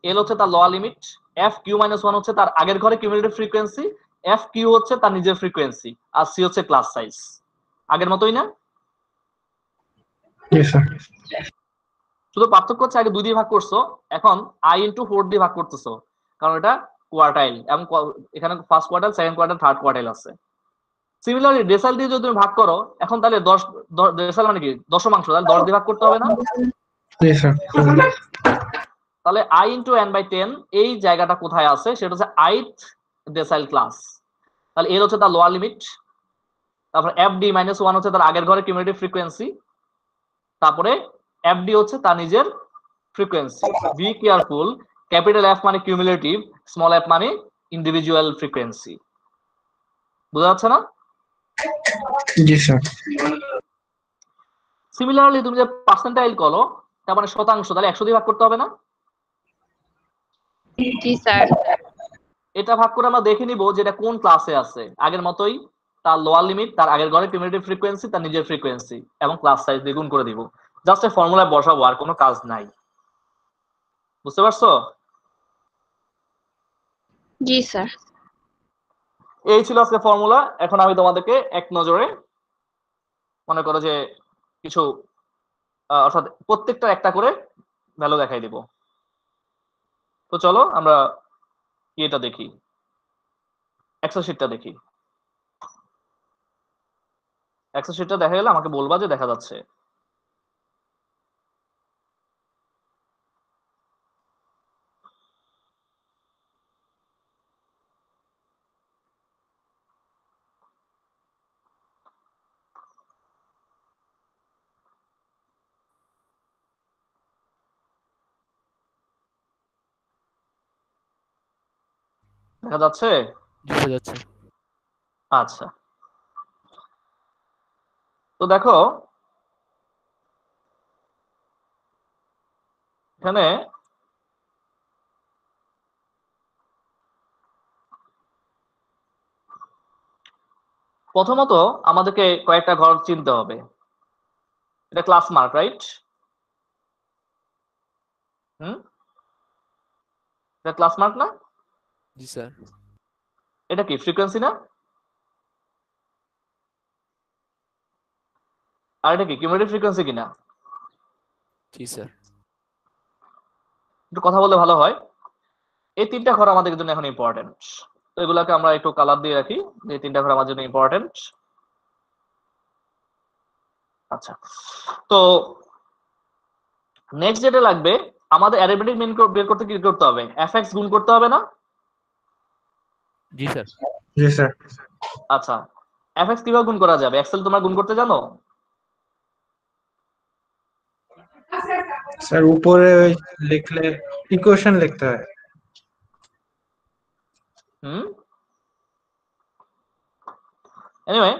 এল হচ্ছে তার lower limit, f q minus 1 হচ্ছে তার আগের ঘরে কিউমুলেটিভ ফ্রিকোয়েন্সি, এফ কিউ হচ্ছে তার নিজের ফ্রিকোয়েন্সি, আর সি হচ্ছে ক্লাস সাইজ। আগের মতোই না? জি স্যার। শুধু পার্থক্য হচ্ছে আগে 2 দিয়ে ভাগ করছো, এখন i/4 দিয়ে ভাগ করতেছো, কারণ এটা কোয়ার্টাইল এবং এখানে first quartile, second quartile, third quartile আছে। সিমিলারলি ডেসাইল দিয়ে যদি তুমি ভাগ করো, এখন তাহলে 10, ডেসাইল মানে কি দশমাংশ, তাহলে 10 দিয়ে ভাগ করতে হবে না? জি স্যার। তাহলে i/n/10 এই জায়গাটা কোথায় আছে সেটা হচ্ছে ith ডেসাইল ক্লাস। তাহলে এল হচ্ছে তার লোয়ার লিমিট, তারপর fd-1 হচ্ছে তার আগের ঘরে কিউমুলেটিভ ফ্রিকোয়েন্সি, তারপরে fd হচ্ছে তার নিজের frequency. Be careful, capital F মানে কিউমুলেটিভ, স্মল এফ মানে ইন্ডিভিজুয়াল ফ্রিকোয়েন্সি। বোঝা যাচ্ছে না? জি স্যার। সিমিলারলি তুমি যে পার্সেন্টাইল করো, তার মানে শতাংশ, তাহলে 100 দিয়ে ভাগ করতে হবে না? জি স্যার। এটা ভাগ করে আমরা দেখে নিব যে এটা কোন ক্লাসে আছে, আগের মতোই তার লোয়ার লিমিট, তার আগের ঘরে কিউমুলেটিভ ফ্রিকোয়েন্সি, তার নিজের ফ্রিকোয়েন্সি এবং ক্লাস সাইজ দিয়ে গুণ করে দিব। জাস্ট এই ফর্মুলায় বসাবো, আর কোনো কাজ নাই। বুঝতে পারছো? জি স্যার। এই ছিল আজকে ফর্মুলা। এখন আমি তোমাদেরকে এক নজরে মনে করো যে কিছু অর্থাৎ প্রত্যেকটা একটা করে ভ্যালু দেখাই দিব। তো চলো আমরা এটা দেখি, এক্সেল শিটটা দেখি। এক্সেল শিটটা দেখা গেলে আমাকে বলবা যে দেখা যাচ্ছে। দেখা যাচ্ছে? জি স্যার যাচ্ছে। আচ্ছা, তো দেখো এখানে প্রথমত আমাদেরকে কয়েকটা ঘর চিনতে হবে। এটা ক্লাস মার্ক, রাইট? হুম, এটা ক্লাস মার্ক না? জি স্যার। এটা কি ফ্রিকোয়েন্সি না? আর এটা কি কিউমুলেটিভ ফ্রিকোয়েন্সি কিনা? জি স্যার। একটু কথা বললে ভালো হয়। এই তিনটা ঘর আমাদের জন্য এখন ইম্পর্টেন্ট। তো এগুলাকে আমরা একটু কালার দিয়ে রাখি, যে তিনটা ঘর আমার জন্য ইম্পর্টেন্ট। আচ্ছা, তো নেক্সট যেটা লাগবে, আমাদের অ্যারিথমেটিক মিন বের করতে কি করতে হবে? এফএক্স গুণ করতে হবে না? জি স্যার। জি স্যার। আচ্ছা, এফএক্স কিভাবে গুণ করা যাবে? এক্সেল তোমরা গুণ করতে জানো? স্যার উপরে ওই লিখলে ইকুয়েশন লিখতে হয়। হুম, এনিওয়ে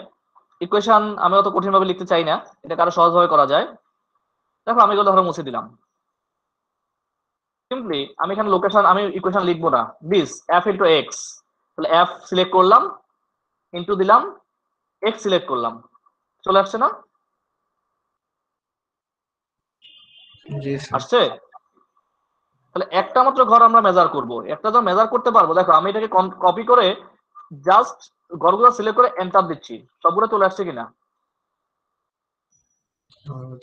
ইকুয়েশন আমি অত কঠিন ভাবে লিখতে চাই না, এটা কারো সহজ ভাবে করা যায়। দেখো আমি এগুলো ধরো মুছে দিলাম। সিম্পলি আমি এখানে লোকেশন, আমি ইকুয়েশন লিখবো না, দিস এফ ইন্টু এক্স, তাহলে এফ সিলেক্ট করলাম, ইন্টু দিলাম, এক্স সিলেক্ট করলাম, চলে আসছে না? জি স্যার। আসছে? তাহলে একটা মাত্র ঘর আমরা মেজার করব, একটা তো মেজার করতে পারবো। দেখো আমি এটাকে কপি করে জাস্ট ঘরগুলো সিলেক্ট করে এন্টার দিচ্ছি, সবগুলো চলে আসছে কিনা?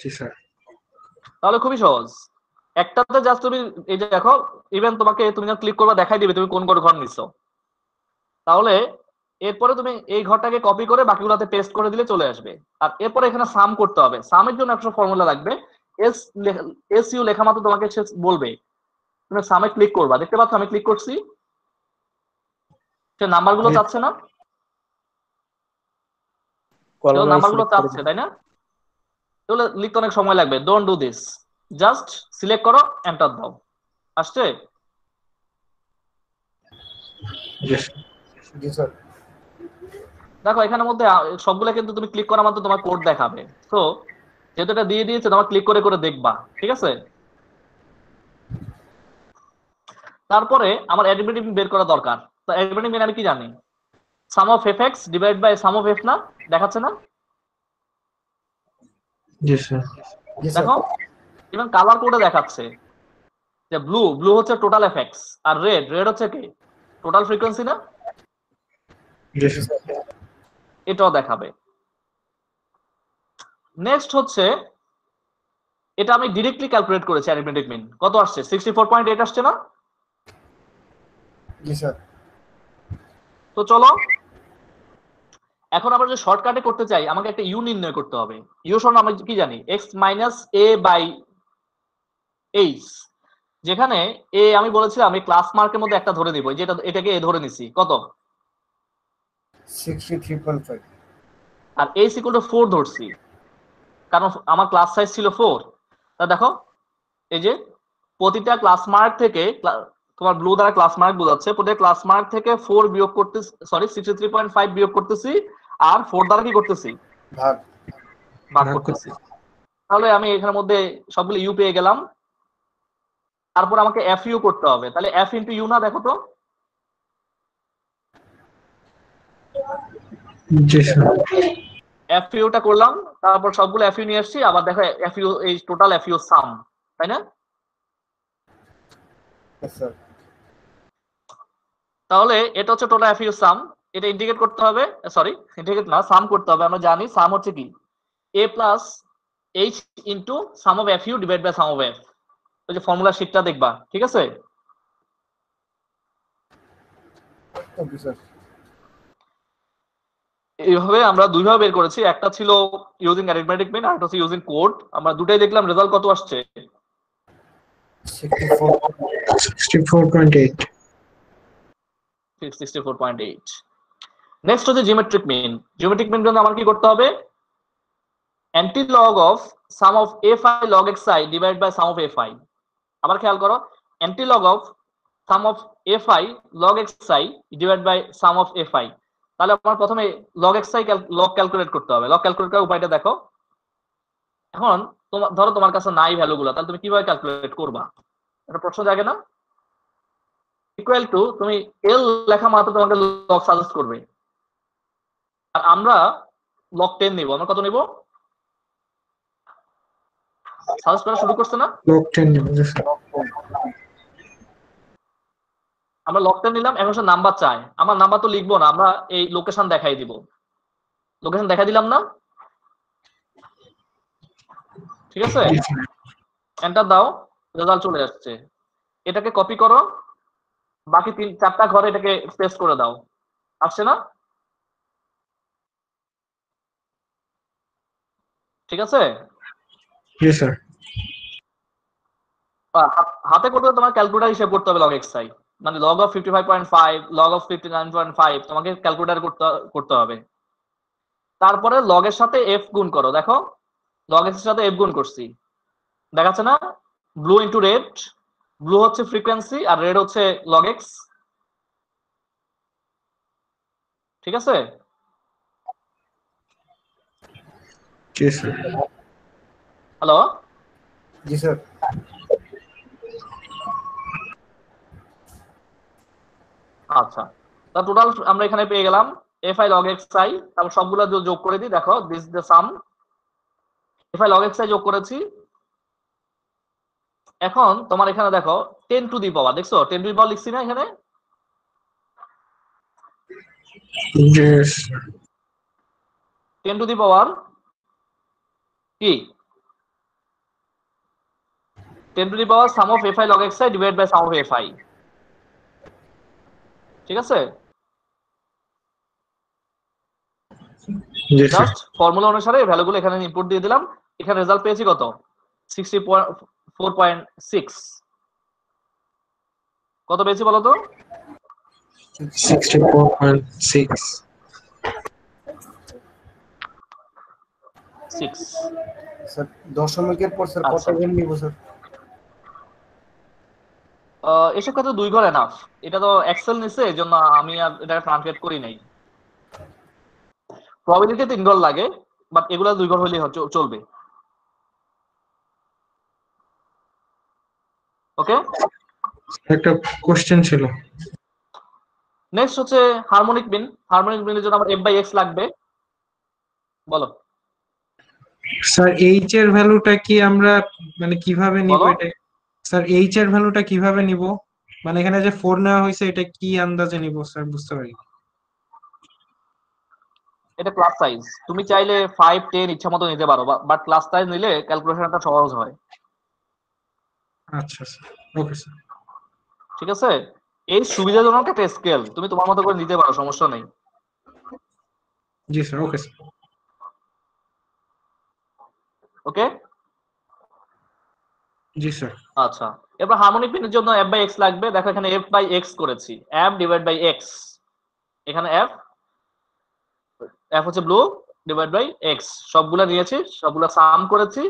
জি স্যার। তাহলে খুবই সহজ। একটাতে জাস্ট তুমি এই যে দেখো, ইভেন তোমাকে তুমি যখন ক্লিক করবে দেখাই দিবে তুমি কোন কোন ঘর নিচ্ছ। তাহলে এরপরে তুমি এই ঘরটাকে কপি করে বাকিগুলোতে পেস্ট করে দিলে চলে আসবে। আর এরপরে এখানে সাম করতে হবে। সামের জন্য একটা ফর্মুলা লাগবে। এস এস ইউ লেখা মাত্র তোমাকে সে বলবে, তুমি সামে ক্লিক করবা, দেখতে পাচ্ছ আমি ক্লিক করছি, সে নাম্বারগুলো চাচ্ছে না? নাম্বারগুলো চাচ্ছে, তাই না? তাহলে লিখতে অনেক সময় লাগবে। Don't do this, just select করো, এন্টার দাও, আসছে? জি স্যার। দেখো এখানের মধ্যে সবগুলো কিন্তু তুমি ক্লিক করা মাত্র তোমার কোড দেখাবে। তো যেহেতু এটা দিয়ে দিয়েছে, তোমার ক্লিক করে করে দেখবা, ঠিক আছে? তারপরে আমার অ্যারিথমেটিক বের করা দরকার। তো অ্যারিথমেটিক মিন আমি কি জানি? Sum of F X divide by sum of F, না দেখাচ্ছে না? জি স্যার। দেখো ইভেন কালার কোডে দেখাচ্ছে যে ব্লু, ব্লু হচ্ছে টোটাল এফএক্স, আর রেড, রেড হচ্ছে কি টোটাল ফ্রিকোয়েন্সি না? জি স্যার। এটাও দেখাবে। নেক্সট হচ্ছে, এটা আমি ডিরেক্টলি ক্যালকুলেট করেছি অ্যারিথমেটিক মিন, কত আসছে? 64.8 আসছে না? জি স্যার। তো চলো এখন আমরা যে শর্টকাটে করতে চাই, আমাকে একটা ইউ নির্ণয় করতে হবে। ইউ সমান আমি কি জানি? X minus a by h, যেখানে এ আমি বলেছিলাম আমি ক্লাস মার্কের মধ্যে একটা ধরে দিব, যেটা এটাকে এ ধরে নিছি, কত? 63.5। আর এইচ ইকুয়াল টু 4 ধরছি, কারণ আমার ক্লাস সাইজ ছিল 4। তা দেখো এই যে প্রতিটা ক্লাস মার্ক থেকে, তোমার ব্লু দ্বারা ক্লাস মার্ক বোঝাচ্ছে, প্রতিটা ক্লাস মার্ক থেকে 4 বিয়োগ করতে, সরি 63.5 বিয়োগ করতেছি, আর 4 দ্বারা কি করতেছি? ভাগ ভাগ করতেছি। তাহলে আমি এখানের মধ্যে সবগুলো ইউ পেয়ে গেলাম। তারপর আমাকে এফ ইউ করতে হবে, তাহলে এফ ইন্টু ইউ না? দেখো তো জি স্যার। এফইউটা করলাম, তারপর সবগুলো এফইউ নিয়ে আসছি, আবার দেখো এফইউ এই টোটাল এফইউ সাম, তাই না? তাহলে এটা হচ্ছে টোটাল এফইউ সাম, এটা ইন্টিগ্রেট করতে হবে, সরি ইন্টিগ্রেট না, সাম করতে হবে। আমরা জানি সাম হচ্ছে কি a plus H into sum of FU divide by sum of F. ওই যে ফর্মুলা শিটটা দেখবা, ঠিক আছে? এইভাবে আমরা দুইভাবে বের করেছি, একটা ছিল ইউজিং অ্যারিথমেটিক মিন, আর একটা হচ্ছে ইউজিং কোড। আমরা দুটাই দেখলাম, রেজাল্ট কত আসছে? 64.8। 64.8। নেক্সট হচ্ছে জিওমেট্রিক মিন। জিওমেট্রিক মিন জন্য আমার কি করতে হবে? Anti log of sum of f i log x i divide by sum of f i. আবার খেয়াল করো, anti log of sum of f i log x i divide by sum of f i. তাহলে আমার প্রথমে log x i log calculate করতে হবে। Log calculate করার উপায়টা দেখো। এখন তোমার ধরো তোমার কাছে নাই ভ্যালুগুলো, তাহলে তুমি কিভাবে ক্যালকুলেট করবা? এটা প্রশ্ন জাগে না? ইকুয়াল টু তুমি এল লেখা মাত্র তোমাকে লগ সাজেস্ট করবে, আর আমরা লগ 10 নিব। আমরা কত নিব? সাজেস্ট করা শুরু করছে না? লগ 10 নেব। জি স্যার। আমরা লগ 10 নিলাম, এখন সে নাম্বার চায়। আমার নাম্বার তো লিখবো না, আমরা এই লোকেশন দেখাই দিব। লোকেশন দেখাই দিলাম না? ঠিক আছে, জি স্যার। এন্টার দাও, রেজাল্ট চলে আসছে। এটাকে কপি করো, বাকি 4টা ঘরে এটাকে পেস্ট করে দাও। আসছে না? ঠিক আছে। জি স্যার। হাতে করতে তোমার ক্যালকুলেটর হিসেব করতে হবে লগ এক্স আই, মানে লগ অফ 55.5, লগ অফ 59.5 তোমাকে ক্যালকুলেটর করতে হবে। তারপরে লগের সাথে এফ গুণ করো। দেখো লগ এক্স এর সাথে এফ গুণ করছি, দেখাচ্ছে না? ব্লু ইন্টু রেড, ব্লু হচ্ছে ফ্রিকোয়েন্সি আর রেড হচ্ছে লগ এক্স। ঠিক আছে। জি স্যার। হ্যালো, জি স্যার। আচ্ছা, তা টোটাল আমরা এখানে পেয়ে গেলাম F i log x I. তারপর সবগুলো যোগ করে দিই, দেখো this is the some. F i log x I যোগ করেছি। এখন তোমার এখানে দেখো 10 টু দি পাওয়ার, দেখছো 10 টু দি পাওয়ার লিখছি না এখানে? জি স্যার। 10 টু দি পাওয়ার কি? 10 to the power sum of f i log x i divide by sum of f i. ঠিক আছে। জি স্যার। জাস্ট ফর্মুলা অনুসারে ভ্যালুগুলো এখানে ইনপুট দিয়ে দিলাম। এখানে রেজাল্ট পেয়েছি কত? 64.6। কত পেয়েছি বলো তো? 64.6। 6। স্যার দশমিকের পর স্যার কত আচ্ছা, গুণ নিব স্যার? এসব ক্ষেত্রে 2 ঘর এনাফ। এটা তো এক্সেল নিছে, এই জন্য আমি আর এটা ট্রান্সলেট করি নাই। প্রবাবিলিটি 3 ঘর লাগে, বাট এগুলা 2 ঘর হলেই চলবে। ওকে। একটা কোশ্চেন ছিল। নেক্সট হচ্ছে হারমোনিক মিন। হারমোনিক মিনের জন্য আমার এফ বাই এক্স লাগবে। বলো স্যার এইচ এর ভ্যালুটা কি আমরা মানে কিভাবে নিব বলো। এটা? স্যার এইচ এর ভ্যালুটা কিভাবে নিব? মানে এখানে যে 4 নেওয়া হয়েছে এটা কি আন্দাজে নিব স্যার, বুঝতে পারি। এটা ক্লাস সাইজ, তুমি চাইলে 5 10 ইচ্ছা মতো নিতে পারো, বাট ক্লাস সাইজ নিলে ক্যালকুলেশনটা সহজ হয়। আচ্ছা স্যার। Okay sir. ঠিক আছে। এই সুবিধাজনক একটা স্কেল, তুমি তোমার মতো করে নিতে পারো, সমস্যা নেই। জি স্যার। Okay sir. ওকে। জি স্যার। আচ্ছা, এবার হারমোনিক মিনের জন্য এফ বাই এক্স লাগবে। দেখো এখানে এফ বাই এক্স করেছি, এফ ডিভাইড বাই এক্স। এখানে এফ, এফ হচ্ছে ব্লু, ডিভাইড বাই এক্স। সবগুলা নিয়েছি, সবগুলা সাম করেছি।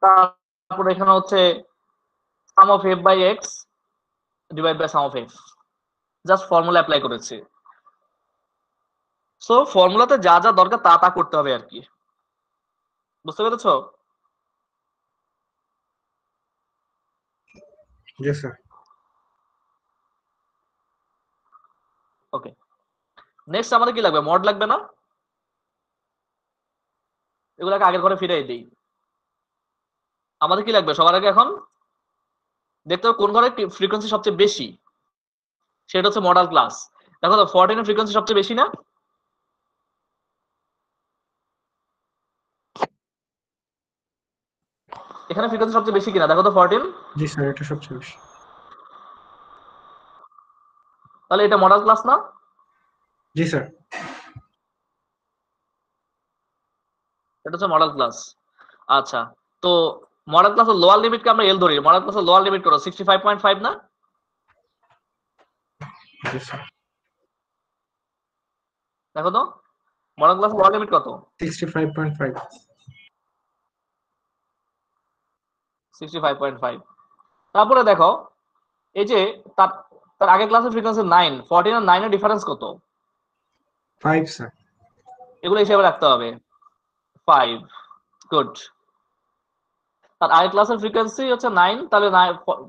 তারপর এখানে হচ্ছে sum of F by X divide by sum of F. Just formula apply করেছি। সো ফর্মুলাতে যা যা দরকার তা তা করতে হবে আর কি। বুঝতে পেরেছো? জি স্যার। ওকে। নেক্সট আমাদের কি লাগবে? মড লাগবে না? এগুলাকে আগের ঘরে ফিরিয়ে দিই। আমাদের কি লাগবে সবার আগে এখন দেখতে হবে কোন ঘরে ফ্রিকোয়েন্সি সবচেয়ে বেশি, সেটা হচ্ছে মডেল ক্লাস। দেখো তো 14 এর ফ্রিকোয়েন্সি সবচেয়ে বেশি না? এখানে ফ্রিকোয়েন্সি সবচেয়ে বেশি কিনা দেখো তো 14। জি স্যার, এটা সবচেয়ে বেশি। তাহলে এটা মডেল ক্লাস না? জি স্যার। এটা হচ্ছে মডেল ক্লাস। আচ্ছা, তো মডেল ক্লাসের লোয়ার লিমিটকে আমরা এল ধরি। মডেল ক্লাসের লোয়ার লিমিট করো 65.5 না? জি স্যার। দেখো তো মডেল ক্লাসের লোয়ার লিমিট কত? 65.5। 65.5। তারপরে দেখো এই যে তার তার আগের ক্লাসের ফ্রিকোয়েন্সি 9, 14 আর 9 এর ডিফারেন্স কত? 5 স্যার। এগুলো হিসেবে রাখতে হবে। 5, গুড। তার আগের ক্লাসের ফ্রিকোয়েন্সি হচ্ছে 9, তাহলে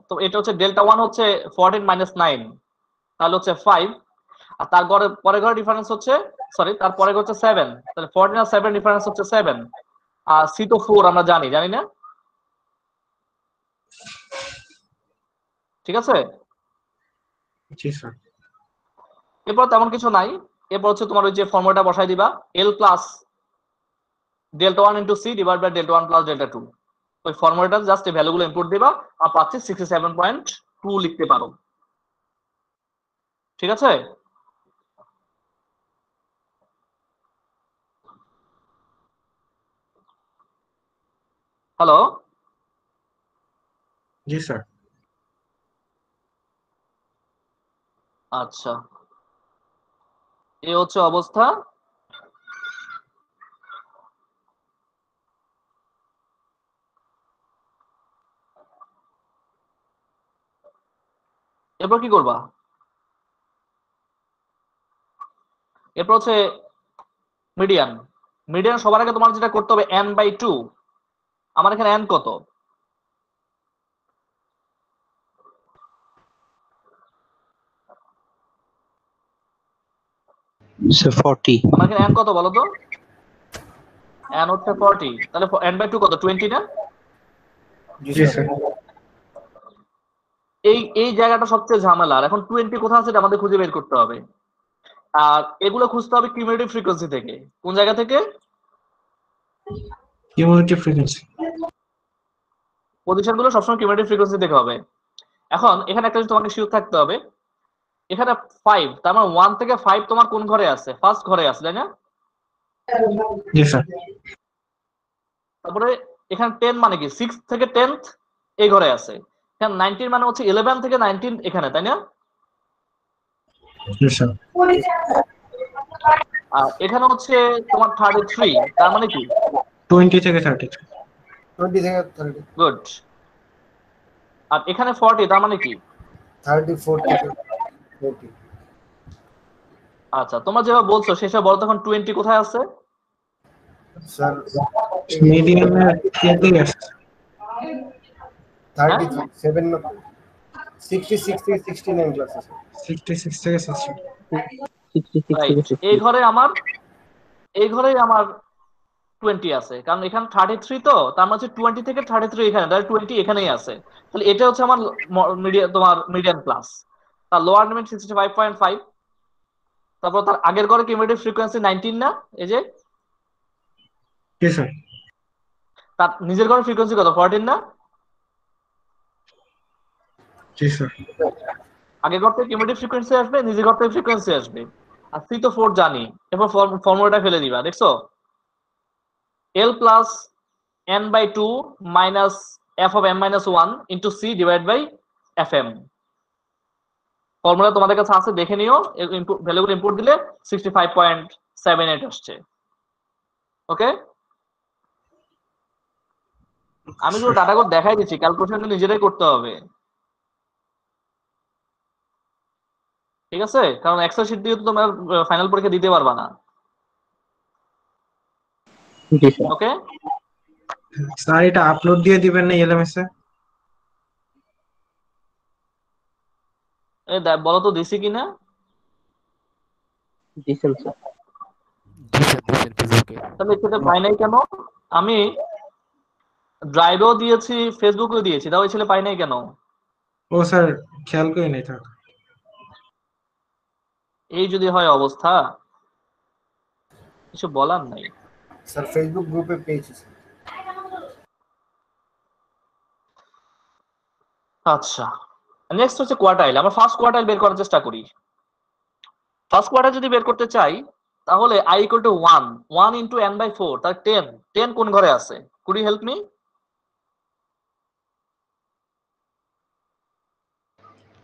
তো এটা হচ্ছে ডেল্টা 1 হচ্ছে 14 মাইনাস 9, তাহলে হচ্ছে 5। আর তার পরের ঘরে ডিফারেন্স হচ্ছে, সরি তার পরের হচ্ছে 7, তাহলে 14 আর 7 ডিফারেন্স হচ্ছে 7। আর সি তো 4 আমরা জানি না? ঠিক আছে। জি স্যার। এরপর তেমন কিছু নাই। এরপর হচ্ছে তোমার ওই যে ফর্মুলাটা বসাই দিবা, L plus delta 1 into C divide by delta 1 plus delta 2। ওই ফর্মুলাটা জাস্ট এই ভ্যালুগুলো ইনপুট দিবা আর পাচ্ছি 67.2 লিখতে পারো। ঠিক আছে। হ্যালো। জি স্যার। আচ্ছা, এই হচ্ছে অবস্থা। এরপর কি করবা? এরপর হচ্ছে মিডিয়ান। মিডিয়ান সবার আগে তোমার যেটা করতে হবে n/2। আমার এখানে n কত? স্যার 40। আমার এখানে n কত বলো তো? n হচ্ছে 40, তাহলে n/2 কত? 20 না? জি জি স্যার। স্যার। এই জায়গাটা সবচেয়ে ঝামেলার। এখন 20 কোথা আছে এটা আমাদের খুঁজে বের করতে হবে। আর এগুলো খুঁজতে হবে কিউমুলেটিভ ফ্রিকোয়েন্সি থেকে। কোন জায়গা থেকে? Cumulative frequency. পজিশন গুলো সবসময় কিউমুলেটিভ ফ্রিকোয়েন্সি থেকে হবে। এখন এখানে একটা জিনিস তোমাকে শিওর থাকতে হবে, এখানে 5, তার মানে 1 থেকে 5 তোমার কোন ঘরে আছে? ফার্স্ট ঘরে আছে, তাই না? জি স্যার। তারপরে এখানে 10 মানে কি? 6 থেকে 10th এই ঘরে আছে। এখানে 19 মানে হচ্ছে 11 থেকে 19 এখানে, তাই না? জি স্যার। আর এখানে হচ্ছে তোমার 33, তার মানে কি? 20 থেকে 30। 20 থেকে 30। গুড। আর এখানে 40, তার মানে কি? 34 থেকে 40। আচ্ছা, তোমরা যেভাবে বলছো সেসব বলো তখন 20 কোথায় আছে? স্যার মিডিয়ানের কেটেই আসছে। 37 66 থেকে 69 ক্লাস আছে। 66 থেকে 60। 66 রাইট। থেকে 60। এই ঘরেই আমার 20 আছে, কারণ এখানে 33, তো তার মানে হচ্ছে 20 থেকে 33 এখানে, তাহলে 20 এখানেই আছে। তাহলে এটা হচ্ছে আমার তোমার মিডিয়ান ক্লাস। তার লোয়ার লিমিট 65.5। তারপর তার আগের ঘরে কিউমুলেটিভ ফ্রিকোয়েন্সি 19 না? এই যে জি স্যার। তার নিজের ঘরে ফ্রিকোয়েন্সি কত? 14 না? জি স্যার। আগের ঘর থেকে কিউমুলেটিভ ফ্রিকোয়েন্সি আসবে, নিজের ঘর থেকে ফ্রিকোয়েন্সি আসবে। আর সি তো 4 জানি। এরপর ফর্মুলাটা ফেলে দিবা, দেখছো? L plus n/2 minus f of m-1 into c divided by fm। Formula তোমাদের কাছে আছে, দেখে নিও। ভ্যালুগুলো ইনপুট দিলে 65.78 আসছে। ওকে, আমি পুরো ডাটাগুলো দেখাই দিচ্ছি, ক্যালকুলেশন নিজেরাই করতে হবে। ঠিক আছে, কারণ এক্সেল শিট দিয়ে তো তোমার ফাইনাল পরীক্ষা দিতে পারবা না। জি স্যার। ওকে, স্যার এটা আপলোড দিয়ে দিবেন না এলএমএস এ? বলো তো দিছি কিনা? জি স্যার। জি স্যার দিয়েছেন ফেসবুকে। তাহলে সেটা পাই নাই কেন? আমি ড্রাইভেও দিয়েছি, ফেসবুকেও দিয়েছি, তাও ওই ছেলে পাই নাই কেন? ও স্যার, খেয়াল করে নেই থাক। এই যদি হয় অবস্থা, কিছু বলার নাই। স্যার ফেসবুক গ্রুপে পেয়েছি স্যার। আচ্ছা, নেক্সট হচ্ছে কোয়ার্টাইল। আমরা ফার্স্ট কোয়ার্টাইল বের করার চেষ্টা করি। ফার্স্ট কোয়ার্টাইল যদি বের করতে চাই, তাহলে i equal to 1 1 into n/4, তার 10 10 কোন ঘরে আছে? Could you help me?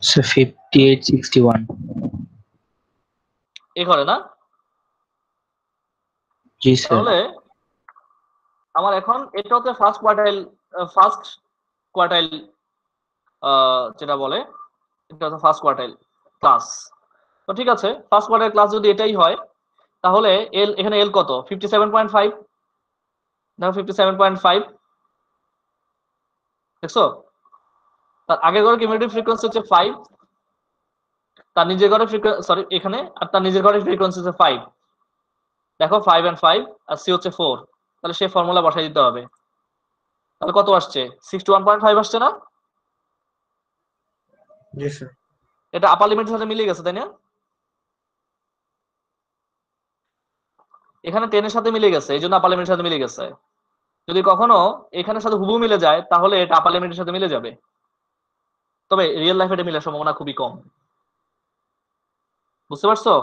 So 58, 61. এই ঘরে না? জি স্যার। তাহলে আমার এখন এটা হচ্ছে ফার্স্ট কোয়ার্টাইল যেটা বলে, এটা হচ্ছে ফার্স্ট কোয়ার্টাইল ক্লাস। তো ঠিক আছে, ফার্স্ট কোয়ার্টাইল ক্লাস যদি এটাই হয়, তাহলে এল এখানে এল কত? 57.5। দেখো 57.5 দেখছো? তার আগের ঘরে কিউমুলেটিভ ফ্রিকোয়েন্সি হচ্ছে 5, তার নিজের ঘরে সরি এখানে, আর তার নিজের ঘরে ফ্রিকোয়েন্সি হচ্ছে 5। দেখো 5 and 5 আর সি হচ্ছে 4, তাহলে সেই ফর্মুলা বসাই দিতে হবে। তাহলে কত আসছে? 61.5 আসছে না? জি স্যার। এটা আপার লিমিটের সাথে মিলে গেছে, তাই না? এখানে 10 এর সাথে মিলে গেছে, এই জন্য আপার লিমিটের সাথে মিলে গেছে। যদি কখনো এখানের সাথে হুবহু মিলে যায়, তাহলে এটা আপার লিমিটের সাথে মিলে যাবে, তবে রিয়েল লাইফে এটা মিলার সম্ভাবনা খুবই কম। বুঝতে পারছো?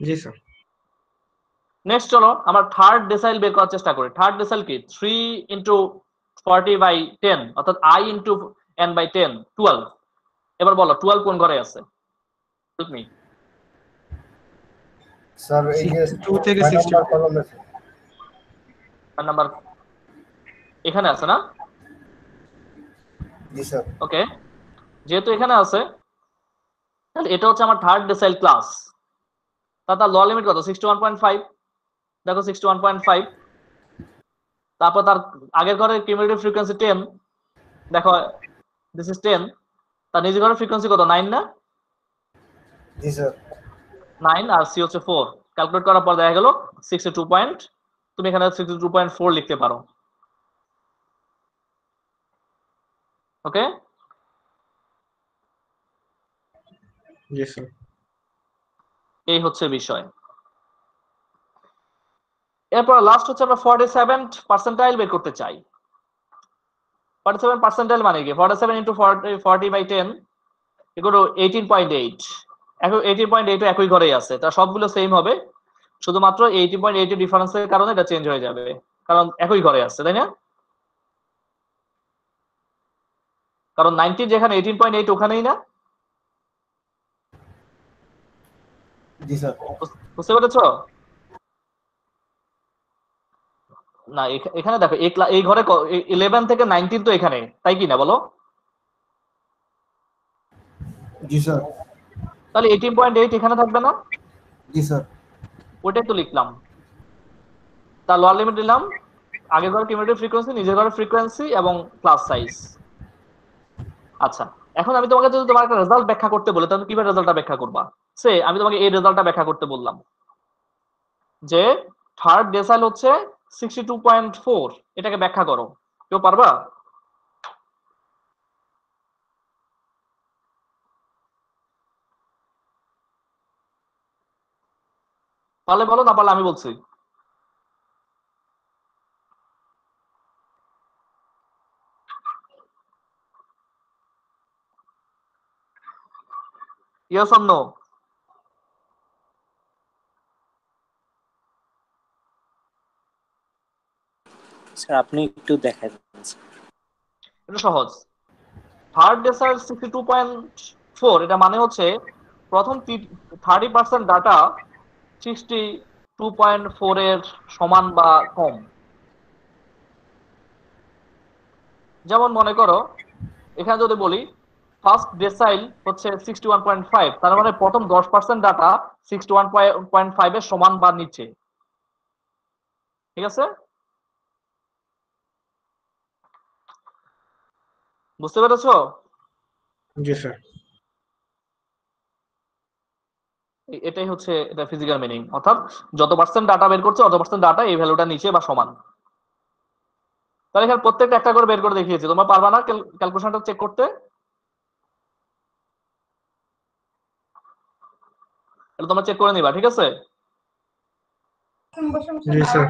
জি স্যার। নেক্সট চলো আমরা থার্ড ডেসাইল বের করার চেষ্টা করি। থার্ড ডেসাইল কি? 3 into 40/10, অর্থাৎ i into n/10, 12। এবার বলো 12 কোন ঘরে আছে? Help me. স্যার এই যে 62 থেকে 6 নাম্বার 64। কলমে নাম্বার এখানে আছে না? জি স্যার। ওকে, যেহেতু এখানে আছে, তাহলে এটা হচ্ছে আমার থার্ড ডেসাইল ক্লাস। তার ল লিমিট কত? 61.5। দেখো 61.5। তারপর তার আগের ঘরের কিউমুলেটিভ ফ্রিকোয়েন্সি 10, দেখো দিস ইজ 10। তার নিজের ঘরের ফ্রিকোয়েন্সি কত? 9 না? জি স্যার। 9 আর সি হচ্ছে 4। ক্যালকুলেট করার পর দেখা গেল 62 পয়েন্ট। তুমি এখানে 62.4 লিখতে পারো। ওকে, জি স্যার। এই হচ্ছে বিষয়। এরপর লাস্ট হচ্ছে আমরা 47 পার্সেন্টাইল বের করতে চাই। 47 পার্সেন্টাইল মানে কি? 47 into 40/10 equal to 18.8। এখন 18.8 একই ঘরেই আছে, তার সবগুলো সেম হবে, শুধুমাত্র 18.8 এর ডিফারেন্সের কারণে এটা চেঞ্জ হয়ে যাবে, কারণ একই ঘরে আছে, তাই না? কারণ 19 যেখানে 18.8 ওখানেই না। জি স্যার। বুঝতে পেরেছো? না এখানে দেখো এই ঘরে 11 থেকে 19 তো এখানে, তাই কি না বলো? জি স্যার। তাহলে 18.8 এখানে থাকবে না? জি স্যার। ওটাই তো লিখলাম। তার লোয়ার লিমিট দিলাম, আগের ঘরে কিউমুলেটিভ ফ্রিকোয়েন্সি, নিজের ঘরে ফ্রিকোয়েন্সি এবং ক্লাস সাইজ। আচ্ছা, এখন আমি তোমাকে যদি তোমার একটা রেজাল্ট ব্যাখ্যা করতে বলি, তাহলে কিভাবে রেজাল্টটা ব্যাখ্যা করবা? সে আমি তোমাকে এই রেজাল্টটা ব্যাখ্যা করতে বললাম যে থার্ড ডেসাইল হচ্ছে 62.4, এটাকে ব্যাখ্যা করো। কেউ পারবা? পারলে বলো, না পারলে আমি বলছি। Yes or no? স্যার আপনি একটু দেখান। এটা সহজ। থার্ড ডেসাইল 62.4, এটা মানে হচ্ছে প্রথম 30% ডাটা 62.4 এর সমান বা কম। যেমন মনে করো এখানে যদি বলি ফার্স্ট ডেসাইল হচ্ছে 61.5, তার মানে প্রথম 10% ডাটা 61.5 এর সমান বা নিচে। ঠিক আছে? বুঝতে পেরেছো? জি স্যার। এটাই হচ্ছে এটা ফিজিক্যাল মিনিং, অর্থাৎ যত পার্সেন্ট ডাটা বের করছে অত পার্সেন্ট ডাটা এই ভ্যালুটা নিচে বা সমান। তাহলে এখানে প্রত্যেকটা একটা করে বের করে দেখিয়েছি, তোমরা পারবা না ক্যালকুলেশনটা চেক করতে? এটা তোমরা চেক করে নিবা, ঠিক আছে? জি স্যার।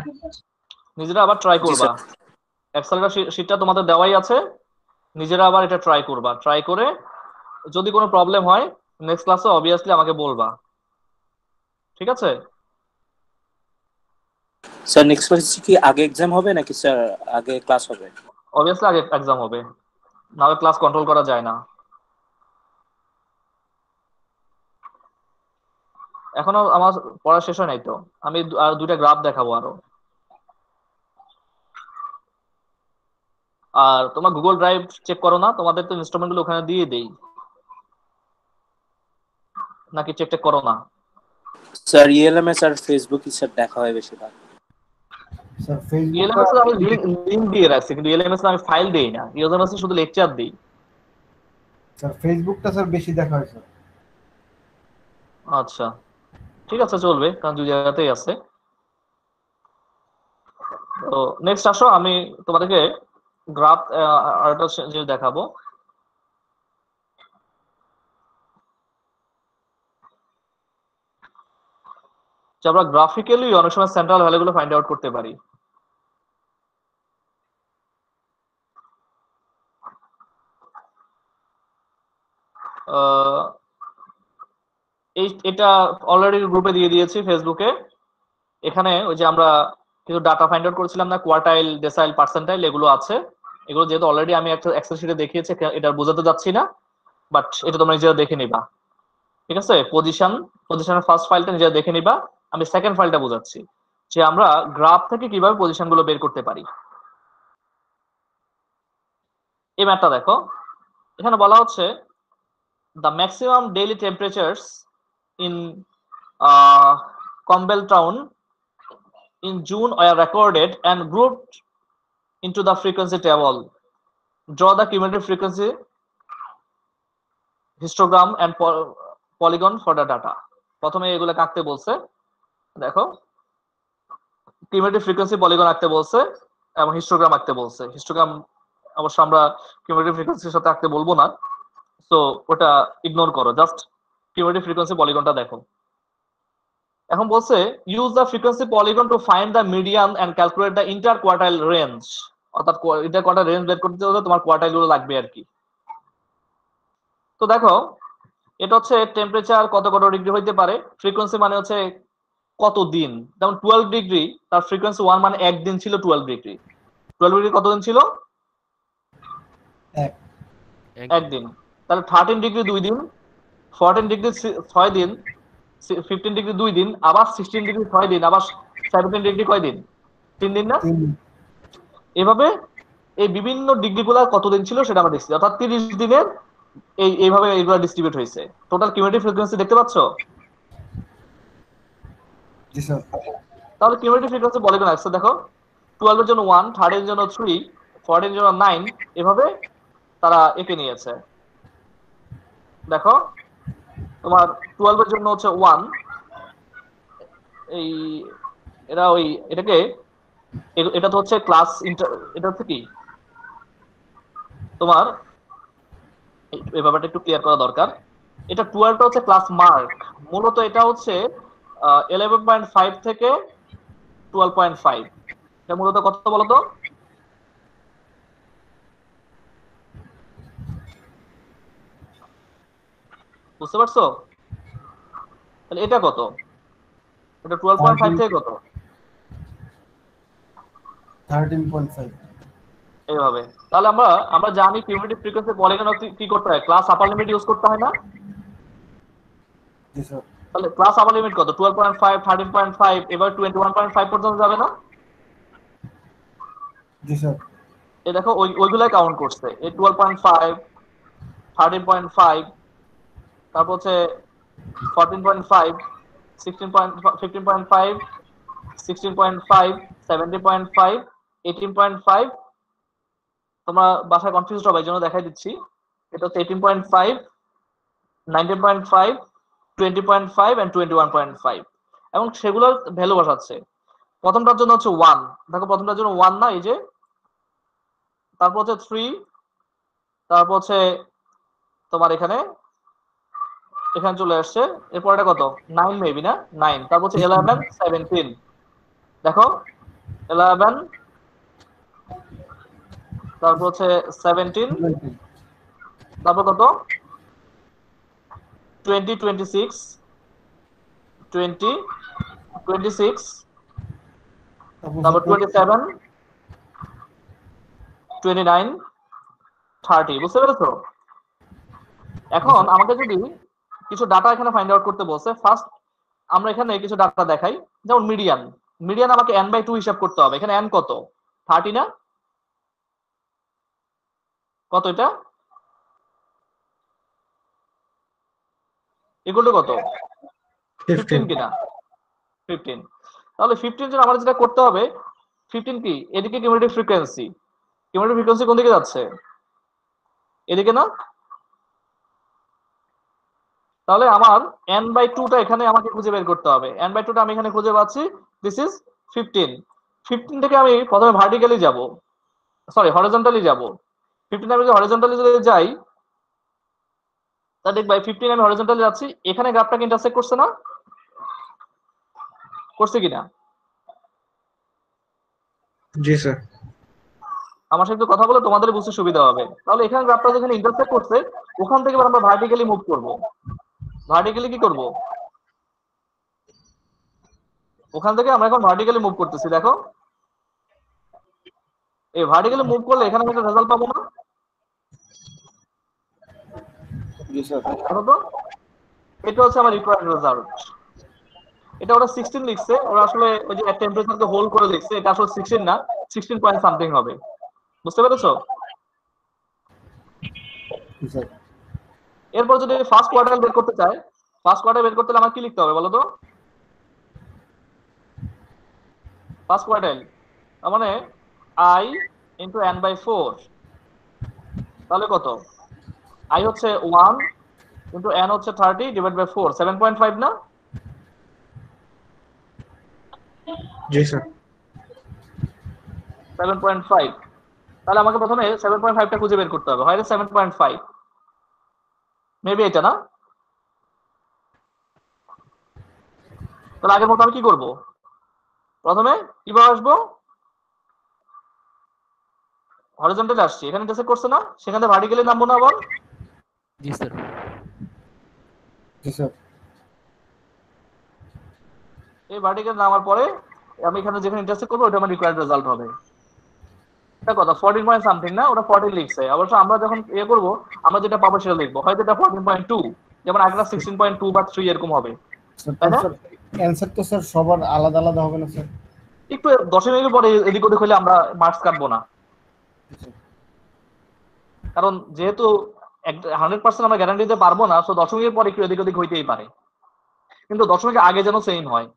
নিজেরা আবার ট্রাই জি করবা, এক্সেলের শীটটা তোমাদের দেওয়াই আছে, নিজেরা আবার এটা ট্রাই করবা, ট্রাই করে যদি কোনো প্রবলেম হয় নেক্সট ক্লাসে অবভিয়াসলি আমাকে বলবা, ঠিক আছে? স্যার নেক্সট ক্লাস কি আগে এক্সাম হবে নাকি স্যার আগে ক্লাস হবে? অবভিয়াসলি আগে এক্সাম হবে, নাহলে ক্লাস কন্ট্রোল করা যায় না। এখনো আমার পড়া শেষ হয় নাই তো, আমি আর দুইটা গ্রাফ দেখাবো আরো। আর তোমার গুগল ড্রাইভ চেক করো না? তোমাদের তো ইনস্ট্রুমেন্ট গুলো ওখানে দিয়ে দেই, নাকি চেক টেক করো না? স্যার ইএলএমএস আর ফেসবুকই স্যার দেখা হয় বেশিরভাগ। স্যার ফেসবুক ইএলএমএস আমি লিংক দিয়ে রাখছি, কিন্তু ইএলএমএস আমি ফাইল দেই না, ইএলএমএস শুধু লেকচার দেই। স্যার ফেসবুকটা স্যার বেশি দেখা হয় স্যার। আচ্ছা ঠিক আছে, চলবে, কারণ দুই জায়গাতেই আছে। তো নেক্সট আসো, আমি তোমাদেরকে গ্রাফ আরেকটা জিনিস দেখাবো। যে আমরা গ্রাফিক্যালি অনেক সময় সেন্ট্রাল ভ্যালুগুলো ফাইন্ড আউট করতে পারি। এটা অলরেডি গ্রুপে দিয়ে দিয়েছি ফেসবুকে। এখানে ওই যে আমরা কিছু ডাটা ফাইন্ড আউট করেছিলাম না, কোয়ার্টাইল, ডেসাইল, পার্সেন্টাইল, এগুলো আছে। এগুলো যেহেতু অলরেডি আমি একটা এক্সেল শিটে দেখিয়েছি, এটা বোঝাতে যাচ্ছি না, বাট এটা তোমরা নিজেরা দেখে নিবা, ঠিক আছে? পজিশনের ফার্স্ট ফাইলটা নিজেরা দেখে নিবা, আমি সেকেন্ড ফাইলটা বোঝাচ্ছি যে আমরা গ্রাফ থেকে কিভাবে পজিশন গুলো বের করতে পারি। এই ম্যাপটা দেখো, এখানে বলা হচ্ছে the maximum daily temperatures in Campbelltown in June were recorded and grouped into the frequency table. Draw the cumulative frequency histogram and polygon for the data. প্রথমে এগুলো আঁকতে বলছে, দেখো কিউমুলেটিভ ফ্রিকোয়েন্সি পলিগন আঁকতে বলছে এবং হিস্টোগ্রাম আঁকতে বলছে। হিস্টোগ্রাম অবশ্য আমরা কিউমুলেটিভ ফ্রিকোয়েন্সির সাথে আঁকতে বলবো না, সো ওটা ইগনোর করো, জাস্ট কিউমুলেটিভ ফ্রিকোয়েন্সি পলিগনটা দেখো। এখন বলছে use the frequency polygon to find the median and calculate the inter quartile range. অর্থাৎ ইন্টার কোয়ার্টাইল রেঞ্জ বের করতে হলে তোমার কোয়ার্টাইল গুলো লাগবে আর কি। তো দেখো এটা হচ্ছে টেম্পারেচার কত কত ডিগ্রি হইতে পারে, ফ্রিকোয়েন্সি মানে হচ্ছে কত দিন। যেমন 12 ডিগ্রি, তার ফ্রিকোয়েন্সি 1 মানে একদিন ছিল 12 ডিগ্রি। 12 ডিগ্রি কতদিন ছিল? একদিন। তাহলে 13 ডিগ্রি 2 দিন, 14 ডিগ্রি 6 দিন, 15 ডিগ্রি 2 দিন, আবার 16 ডিগ্রি 6 দিন, আবার 17 ডিগ্রি কয় দিন? 3 দিন না? এভাবে এই বিভিন্ন ডিগ্রিগুলো কতদিন ছিল সেটা আমরা দেখছি, অর্থাৎ 30 দিনের এইভাবে এগুলো ডিস্ট্রিবিউট হয়েছে। টোটাল কিউমুলেটিভ ফ্রিকোয়েন্সি দেখতে পাচ্ছ? জি স্যার। তাহলে কিউমুলেটিভ ফ্রিকোয়েন্সি পলিগন আছে, দেখো 12 এর জন্য 1, 13 এর জন্য 3, 14 এর জন্য 9, এভাবে তারা এঁকে নিয়েছে। দেখো তোমার 12 এর জন্য হচ্ছে 1, এই এরা ওই এটাকে এটা তো হচ্ছে ক্লাস ইন্টার, এটা হচ্ছে কি তোমার এই ব্যাপারটা একটু ক্লিয়ার করা দরকার। এটা 12টা হচ্ছে ক্লাস মার্ক, মূলত এটা হচ্ছে 11.5 থেকে 12.5। এটা মূলত কত বলো তো? বুঝতে পারছো? তাহলে এটা কত? এটা 12.5 থেকে কত? 13.5। এইভাবে। তাহলে আমরা জানি কিউমুলেটিভ ফ্রিকোয়েন্সি পলিগন কি করতে হয়, ক্লাস আপার লিমিট ইউজ করতে হয় না? জি স্যার। তাহলে ক্লাস আপার লিমিট কত? 12.5, 13.5, এবার 21.5 পর্যন্ত যাবে না? জি স্যার। এই দেখো ওইগুলাই কাউন্ট করছে, এই 12.5, 13.5, তারপর হচ্ছে 14.5, 15.5, 16.5, 17.5, 18.5। তোমরা বাসায় কনফিউজড হবে, এই জন্য দেখাই দিচ্ছি। এটা হচ্ছে 18.5, 19.5, 20.5 and 21.5 এবং সেগুলোর ভ্যালু বসাচ্ছে। প্রথমটার জন্য হচ্ছে 1, দেখো প্রথমটার জন্য 1 না, এই যে, তারপর হচ্ছে 3, তারপর হচ্ছে তোমার এখানে চলে আসছে, এরপর এটা কত 9 মেবি না 9, তারপর হচ্ছে 11 17, দেখো 11, তারপর হচ্ছে 17, তারপর কত 20 26 20 26, তারপর 27 29 30, বুঝতে পেরেছো? এখন আমাকে যদি কিছু ডাটা এখানে ফাইন্ড আউট করতে বলছে, ফার্স্ট আমরা এখানে কিছু ডাটা দেখাই, যেমন মিডিয়ান আমাকে n/2 হিসাব করতে হবে। এখানে n কত 30 না, কত এটা ইকুয়াল টু কত 15 কিনা 15, তাহলে 15 জন আমাদের যেটা করতে হবে 15 কি এদিকে কিউমুলেটিভ ফ্রিকোয়েন্সি কোন দিকে যাচ্ছে, এদিকে না, তাহলে আমার n/2 টা এখানে আমাকে খুঁজে বের করতে হবে। n/2 টা আমি এখানে খুঁজে পাচ্ছি, দিস ইজ 15 থেকে আমি প্রথমে ভার্টিক্যালি যাব, সরি হরিজন্টালি যাব। 15 আমি যদি হরিজন্টালি যদি যাই তা দেখবা 15 আমি হরিজন্টালি যাচ্ছি, এখানে গ্রাফটাকে ইন্টারসেক্ট করছে না, করছে কিনা? জি স্যার। আমার সাথে একটু কথা বলে তোমাদের বুঝতে সুবিধা হবে। তাহলে এখানে গ্রাফটা যেখানে ইন্টারসেক্ট করছে ওখান থেকে আমরা ভার্টিক্যালি মুভ করব। ভার্টিক্যালি কি করব, ওখান থেকে আমরা এখন ভার্টিক্যালি মুভ করতেছি। দেখো এই ভার্টিক্যালি মুভ করলে এখানে আমি একটা রেজাল্ট পাবো না? জি স্যার। তো এটা হচ্ছে আমার রিকোয়ার্ড রেজাল্ট। এটা ওরা 16 লিখছে, ওরা আসলে ওই যে টেম্পারেচারকে হোল্ড করে লিখছে, এটা আসলে 16 না, 16 পয়েন্ট সামথিং হবে। বুঝতে পেরেছো? জি স্যার। এরপর যদি ফার্স্ট কোয়ার্টাইল বের করতে চাই, ফার্স্ট কোয়ার্টাইল বের করতে হলে আমার কি লিখতে হবে বলো তো? ফার্স্ট কোয়ার্টাইল তার মানে i ইনটু n/4, তাহলে কত i হচ্ছে 1 ইনটু n হচ্ছে 30 ডিভাইড বাই 4, 7.5 না? জি স্যার। 7.5, তাহলে আমাকে প্রথমে 7.5 টা খুঁজে বের করতে হবে, হয় 7.5 মেবি এটা না? তাহলে আগের মতো আমি কি করব, প্রথমে কিভাবে আসবো, হরিজন্টালি আসছি, এখানে ইন্টারসেক্ট করছে না, সেখান থেকে ভার্টিক্যালি নামবো না আবার? জি স্যার। জি স্যার। এই ভার্টিক্যাল নামার পরে আমি এখানে যেখানে ইন্টারসেক্ট করবো ওটা আমার রিকোয়ার্ড রেজাল্ট হবে। এটা কত 14 পয়েন্ট সামথিং না, ওটা 14 লিখছে। অবশ্য আমরা যখন করব আমরা যেটা পাবো সেটা লিখবো, হয়তো এটা 14.2, যেমন আগেটা 16.2 বা 3 এরকম হবে, তাই না? অ্যানসার তো স্যার সবার আলাদা আলাদা হবে না স্যার? একটু 10 মিনিট পরে এদিক ওদিক হলে আমরা মার্কস কাটবো না, কারণ যেহেতু 100% আমরা গ্যারান্টি দিতে পারবো না, তো 10 মিনিট পরে একটু এদিক ওদিক হইতেই পারে, কিন্তু 10 মিনিট আগে যেন সেম হয়,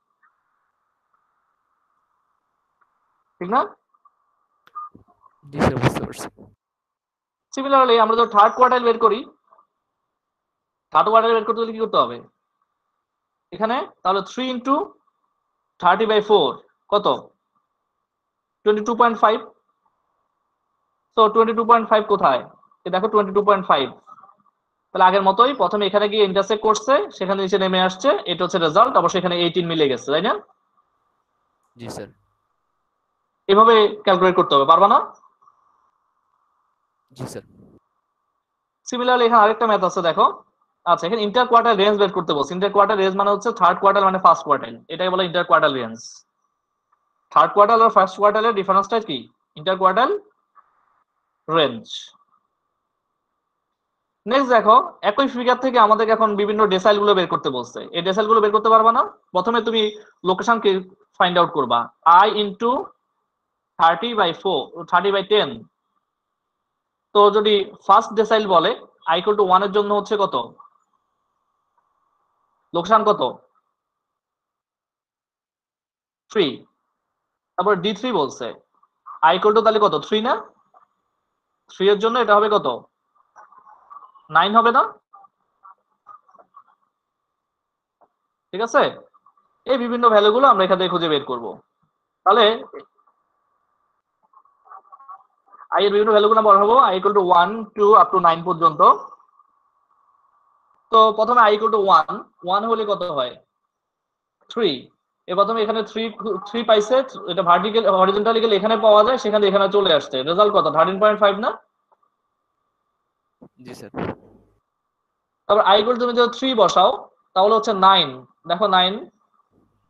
ঠিক না? জি স্যার, বুঝতে পারছি। সিমিলারলি আমরা যদি থার্ড কোয়ার্টাইল বের করি, থার্ড কোয়ার্টাইল বের করতে হলে কি করতে হবে এখানে, তাহলে 3 ইনটু 30/4 কত 22.5, তো 22.5 কোথায়, দেখো 22.5, তাহলে আগের মতোই প্রথমে এখানে গিয়ে ইন্টারসেক্ট করছে, সেখানে নিচে নেমে আসছে, এটা হচ্ছে রেজাল্ট। অবশ্যই এখানে 18 মিলে গেছে, তাই না? জি স্যার। এভাবে ক্যালকুলেট করতে হবে, পারবা না? জি স্যার। সিমিলারলি এখানে আরেকটা ম্যাথ আছে, দেখো। আচ্ছা, এখানে ইন্টার কোয়ার্টাইল রেঞ্জ বের করতে বলছি। ইন্টার কোয়ার্টাইল রেঞ্জ মানে হচ্ছে থার্ড কোয়ার্টাইল মানে ফার্স্ট কোয়ার্টাইল, এটাই বলে inter quartile range. Third quartile আর ফার্স্ট কোয়ার্টাইলের ডিফারেন্সটা কি? Inter quartile range. নেক্সট দেখো, একই ফিগার থেকে আমাদের এখন বিভিন্ন ডেসাইল গুলো বের করতে বলছে। এই ডেসাইল গুলো বের করতে পারবা না? প্রথমে তুমি লোকেশনকে ফাইন্ড আউট করবা, i ইনটু 30/4 30/10। তো যদি ফার্স্ট ডেসাইল বলে i ইকুয়াল টু 1 এর জন্য হচ্ছে কত, লোকেশন কত 3, তারপর d3 বলছে i ইকুয়াল টু তাহলে কত 3 না? 3 এর জন্য এটা হবে কত 9 হবে না? ঠিক আছে? এই বিভিন্ন ভ্যালুগুলো আমরা এখান থেকে খুঁজে বের করব। তাহলে i এর বিভিন্ন ভ্যালুগুলো আমরা বসাবো, i = 1 2 আপ টু 9 পর্যন্ত। তো প্রথমে i = 1, 1 হলে কত হয়? 3। প্রথমে এখানে 3 পাইছে, এটা ভার্টিক্যাল হরিজন্টালি গেলে এখানে পাওয়া যায়, সেখানে এখানে চলে আসছে। রেজাল্ট কত? 13.5 না? জি স্যার। তারপর i = তুমি যদি 3 বসাও তাহলে হচ্ছে 9। দেখো 9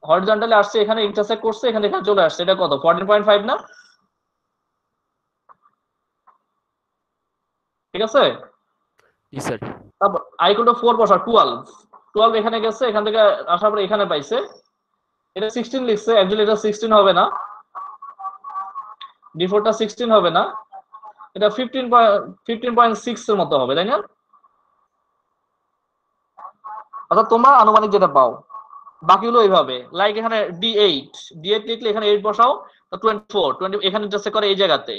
হরিজন্টালি আসছে, এখানে ইন্টারসেক্ট করছে, এখানে চলে আসছে। এটা কত? 14.5 না? ঠিক আছে? জি স্যার। তারপর i = 4 বসা, 12 এখানে গেছে, এখান থেকে আসার পরে এখানে পাইছে। এটা 16 লিখছে, অ্যাকচুয়ালি এটা 16 হবে না, d4টা 16 হবে না, এটা 15.6 এর মতো হবে, তাই না? অর্থাৎ তোমরা আনুমানিক যেটা পাও, বাকিগুলো এইভাবে। লাইক এখানে d8 লিখলে এখানে 8 বসাও, তো 24 এখানে ইন্টারসেক্ট করে এই জায়গাতে,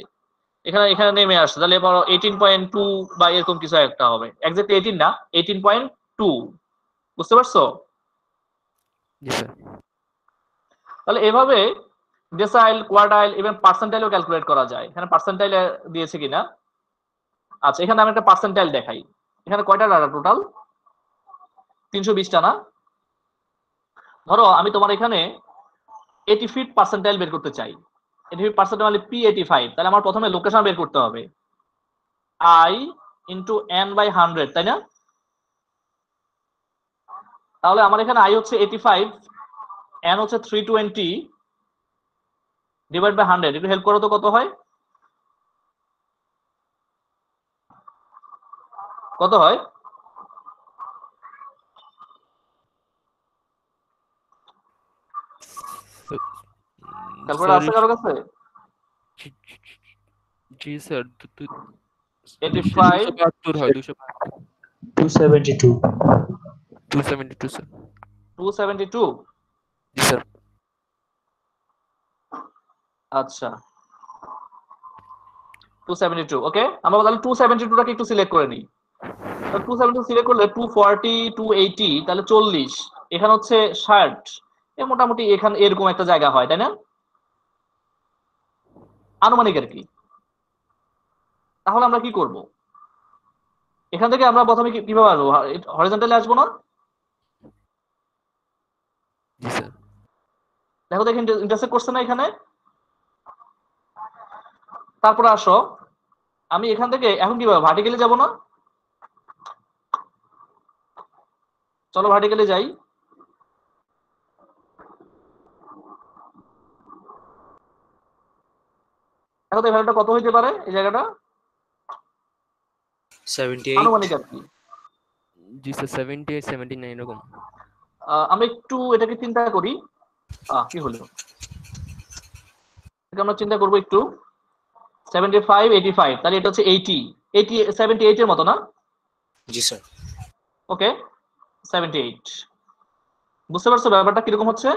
এখানে নেমে আসছে, তাহলে এবার 18.2 বা এরকম কিছু একটা হবে। এক্স্যাক্টলি 18 না, 18.2। বুঝতে পারছো? জি স্যার। তাহলে এভাবে ডেসাইল, কোয়ার্টাইল, ইভেন পার্সেন্টাইলও ক্যালকুলেট করা যায়। এখানে পার্সেন্টাইল দিয়েছে কিনা? আচ্ছা, এখানে আমি একটা পার্সেন্টাইল দেখাই। এখানে কয়টা ডাটা টোটাল? 320টা না? ধরো আমি তোমার এখানে 80 ফিট পার্সেন্টাইল বের করতে চাই। 80 ফিট পার্সেন্টাইল মানে P85। তাহলে আমার প্রথমে লোকেশন বের করতে হবে, i × n/100, তাই না? তাহলে আমার এখানে i হচ্ছে 85, n হচ্ছে 320 ডিভাইড বাই 100। একটু হেল্প করো তো, কত হয়? কত হয়? ক্যালকুলেটর আছে কারো কাছে? জি স্যার। 85 272 হয়, 272. 272 স্যার। 272। জি স্যার। আচ্ছা, 272। ওকে, আমরা তাহলে 272টাকে একটু সিলেক্ট করে নিই। 272 সিলেক্ট করলে 240 280, তাহলে 40, এখানে হচ্ছে 60, মোটামুটি এখানে এরকম একটা জায়গা হয়, তাই না? আনুমানিক আর কি। তাহলে আমরা কি করব? এখান থেকে আমরা প্রথমে কিভাবে আসবো? হরিজন্টালি আসবো না? জি স্যার। দেখো তো এখানে ইন্টারসেক্ট করছে না এখানে? তারপরে আসো, আমি এখান থেকে এখন কিভাবে ভার্টিক্যালি যাব না? চলো ভার্টিক্যালি যাই। দেখো তো এই ভ্যালুটা কত হইতে পারে, এই জায়গাটা 78. আনুমানিক আর কি। জি স্যার। 78 79 এরকম। আমরা একটু এটাকে চিন্তা করি। কি হলো, আমরা চিন্তা করবো একটু। 75 85, তাহলে এটা হচ্ছে 80 78 এর মতো না? জি স্যার। ওকে, 78। বুঝতে পারছো ব্যাপারটা কিরকম হচ্ছে?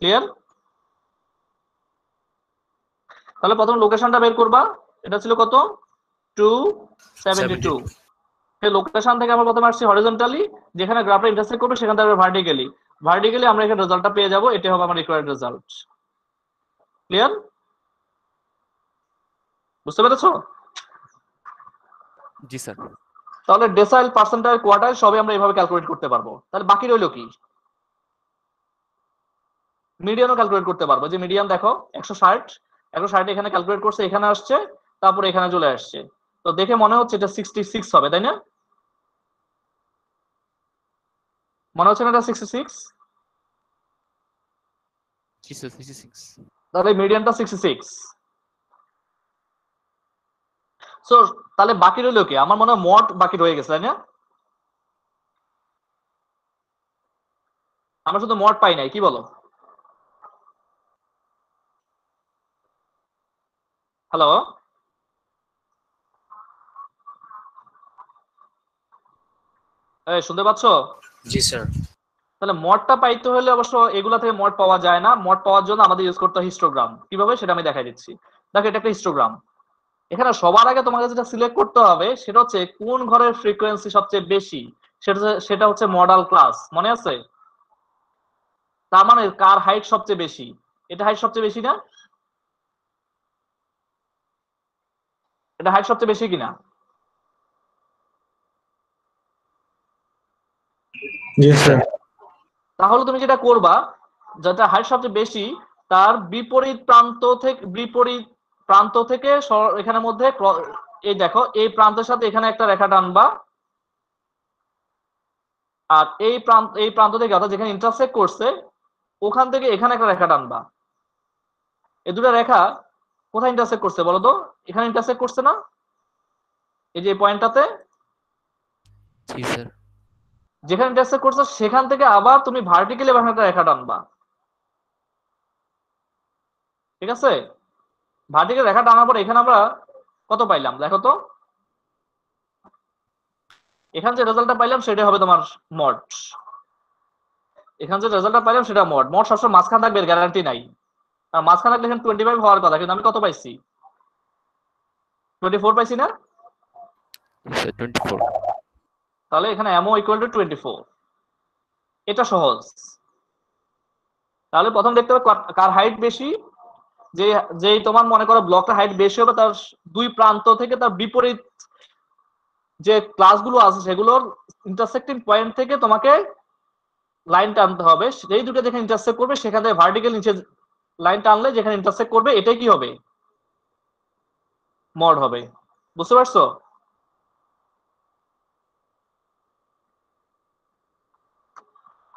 ক্লিয়ার? তাহলে প্রথম লোকেশনটা বের করবা, এটা ছিল কত? 272। সেই লোকেশন থেকে আমরা প্রথমে আসছি হরিজন্টালি, যেখানে গ্রাফটা ইন্টারসেক্ট করবে সেখান থেকে ভার্টিক্যালি আমরা এখানে রেজাল্টটা পেয়ে যাব। এটা হবে আমার রিকোয়ার্ড রেজাল্ট। ক্লিয়ার? বুঝতে পেরেছো? জি স্যার। তাহলে ডেসাইল, পার্সেন্টাইল, কোয়ার্টাইল সবই আমরা এইভাবে ক্যালকুলেট করতে পারবো। তাহলে বাকি রইল কি? মিডিয়ানও ক্যালকুলেট করতে পারবো। যে মিডিয়ান দেখো 160 এখানে ক্যালকুলেট করছে, এখানে আসছে, তারপরে এখানে চলে আসছে। তো দেখে মনে হচ্ছে এটা 66 হবে, তাই না? মনে হচ্ছে না এটা 66? জি স্যার। 66। তাহলে মিডিয়ানটা 66। সো তাহলে বাকি রইল কি? আমার মনে হয় মড বাকি রয়ে গেছে, তাই না? আমরা শুধু মড পাই নাই, কি বলো? হ্যালো, শুনতে পাচ্ছ? জি স্যার। তাহলে মডটা পাইতে হলে অবশ্য এগুলা থেকে মড পাওয়া যায় না। মড পাওয়ার জন্য আমাদের ইউজ করতে হয় হিস্টোগ্রাম। কিভাবে সেটা আমি দেখাই দিচ্ছি। দেখো এটা একটা হিস্টোগ্রাম। এখানে সবার আগে তোমাকে যেটা সিলেক্ট করতে হবে সেটা হচ্ছে কোন ঘরের ফ্রিকোয়েন্সি সবচেয়ে বেশি, সেটা হচ্ছে মডাল ক্লাস, মনে আছে? তার মানে কার হাইট সবচেয়ে বেশি, এটা হাইট সবচেয়ে বেশি না, এটা হাইট সবচেয়ে বেশি কিনা? জি স্যার। তাহলে তুমি যেটা করবা, যেটা হাইট সবচেয়ে বেশি তার বিপরীত প্রান্ত থেকে এখানের মধ্যে এই দেখো এই প্রান্তের সাথে এখানে একটা রেখা টানবা, আর এই প্রান্ত থেকে অর্থাৎ যেখানে ইন্টারসেক্ট করছে ওখান থেকে এখানে একটা রেখা টানবা। এই দুটো রেখা কোথায় ইন্টারসেক্ট করছে বলো তো? এখানে ইন্টারসেক্ট করছে না, এই যে পয়েন্টটাতে জি স্যার। যেখানে ইন্টারসেক্ট করছে সেখান থেকে আবার তুমি ভার্টিক্যালি একটা রেখা টানবা, ঠিক আছে? ভার্টিক্যাল রেখা টানার পর এখানে আমরা কত পাইলাম দেখো তো, এখানে যে রেজাল্টটা পাইলাম সেটা হবে তোমার মড, এখানে যে রেজাল্টটা পাইলাম সেটা মড। মড সবসময় মাঝখানে থাকবে, গ্যারান্টি নাই। আর মাঝখানে থাকলে এখানে 25 হওয়ার কথা, কিন্তু আমি কত পাইছি? 24 পাইছি না? জি স্যার 24। তাহলে এখানে এমও ইকুয়াল টু 24, এটা সহজ। তাহলে প্রথম দেখতে হবে কার হাইট বেশি, যেই তোমার মনে করো ব্লকটা হাইট বেশি হবে তার দুই প্রান্ত থেকে তার বিপরীত যে ক্লাসগুলো আছে সেগুলোর ইন্টারসেক্টিং পয়েন্ট থেকে তোমাকে লাইন টানতে হবে, সেই দুটো যেখানে ইন্টারসেক্ট করবে সেখান থেকে ভার্টিক্যাল নিচে লাইন টানলে যেখানে ইন্টারসেক্ট করবে এটাই কি হবে? মড হবে। বুঝতে পারছো?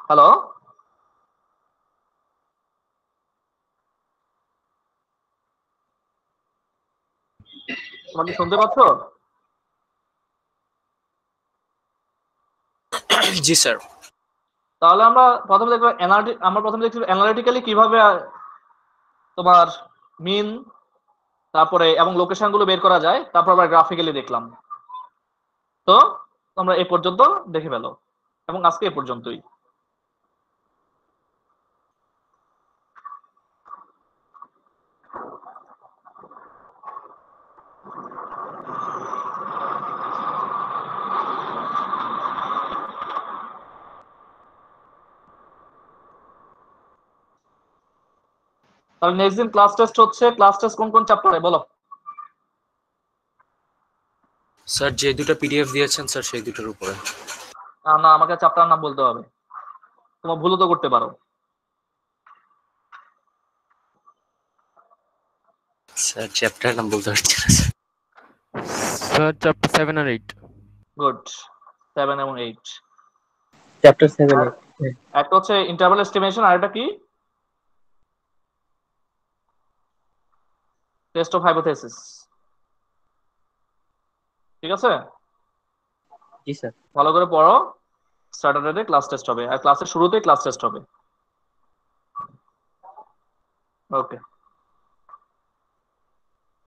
হ্যালো, তোমরা কি শুনতে পাচ্ছ? জি স্যার। তাহলে আমরা প্রথমে দেখবো অ্যানালিটিক্যালি কিভাবে তোমার মিন তারপরে এবং লোকেশন গুলো বের করা যায়, তারপর আবার গ্রাফিক্যালি দেখলাম। তো তোমরা এই পর্যন্ত দেখে ফেলো এবং আজকে এ পর্যন্তই। তাহলে নেক্সট দিন ক্লাস টেস্ট হচ্ছে। ক্লাস টেস্ট কোন কোন চ্যাপ্টারে বলো? স্যার যে দুটো পিডিএফ দিয়েছেন স্যার সেই দুটোর উপরে। না, আমাকে চ্যাপ্টার নাম বলতে হবে, তোমার ভুলও তো করতে পারো। স্যার চ্যাপ্টার নাম বলতে পারছি না স্যার। স্যার চ্যাপ্টার 7 আর 8। গুড, 7 এবং 8। চ্যাপ্টার 7 একটা হচ্ছে ইন্টারভাল এস্টিমেশন, আর এটা কি? Test of hypothesis. ঠিক আছে, জি স্যার। ভালো করে পড়ো। স্যাটারডে ক্লাস টেস্ট হবে, আর ক্লাসের শুরুতেই ক্লাস টেস্ট হবে। ওকে।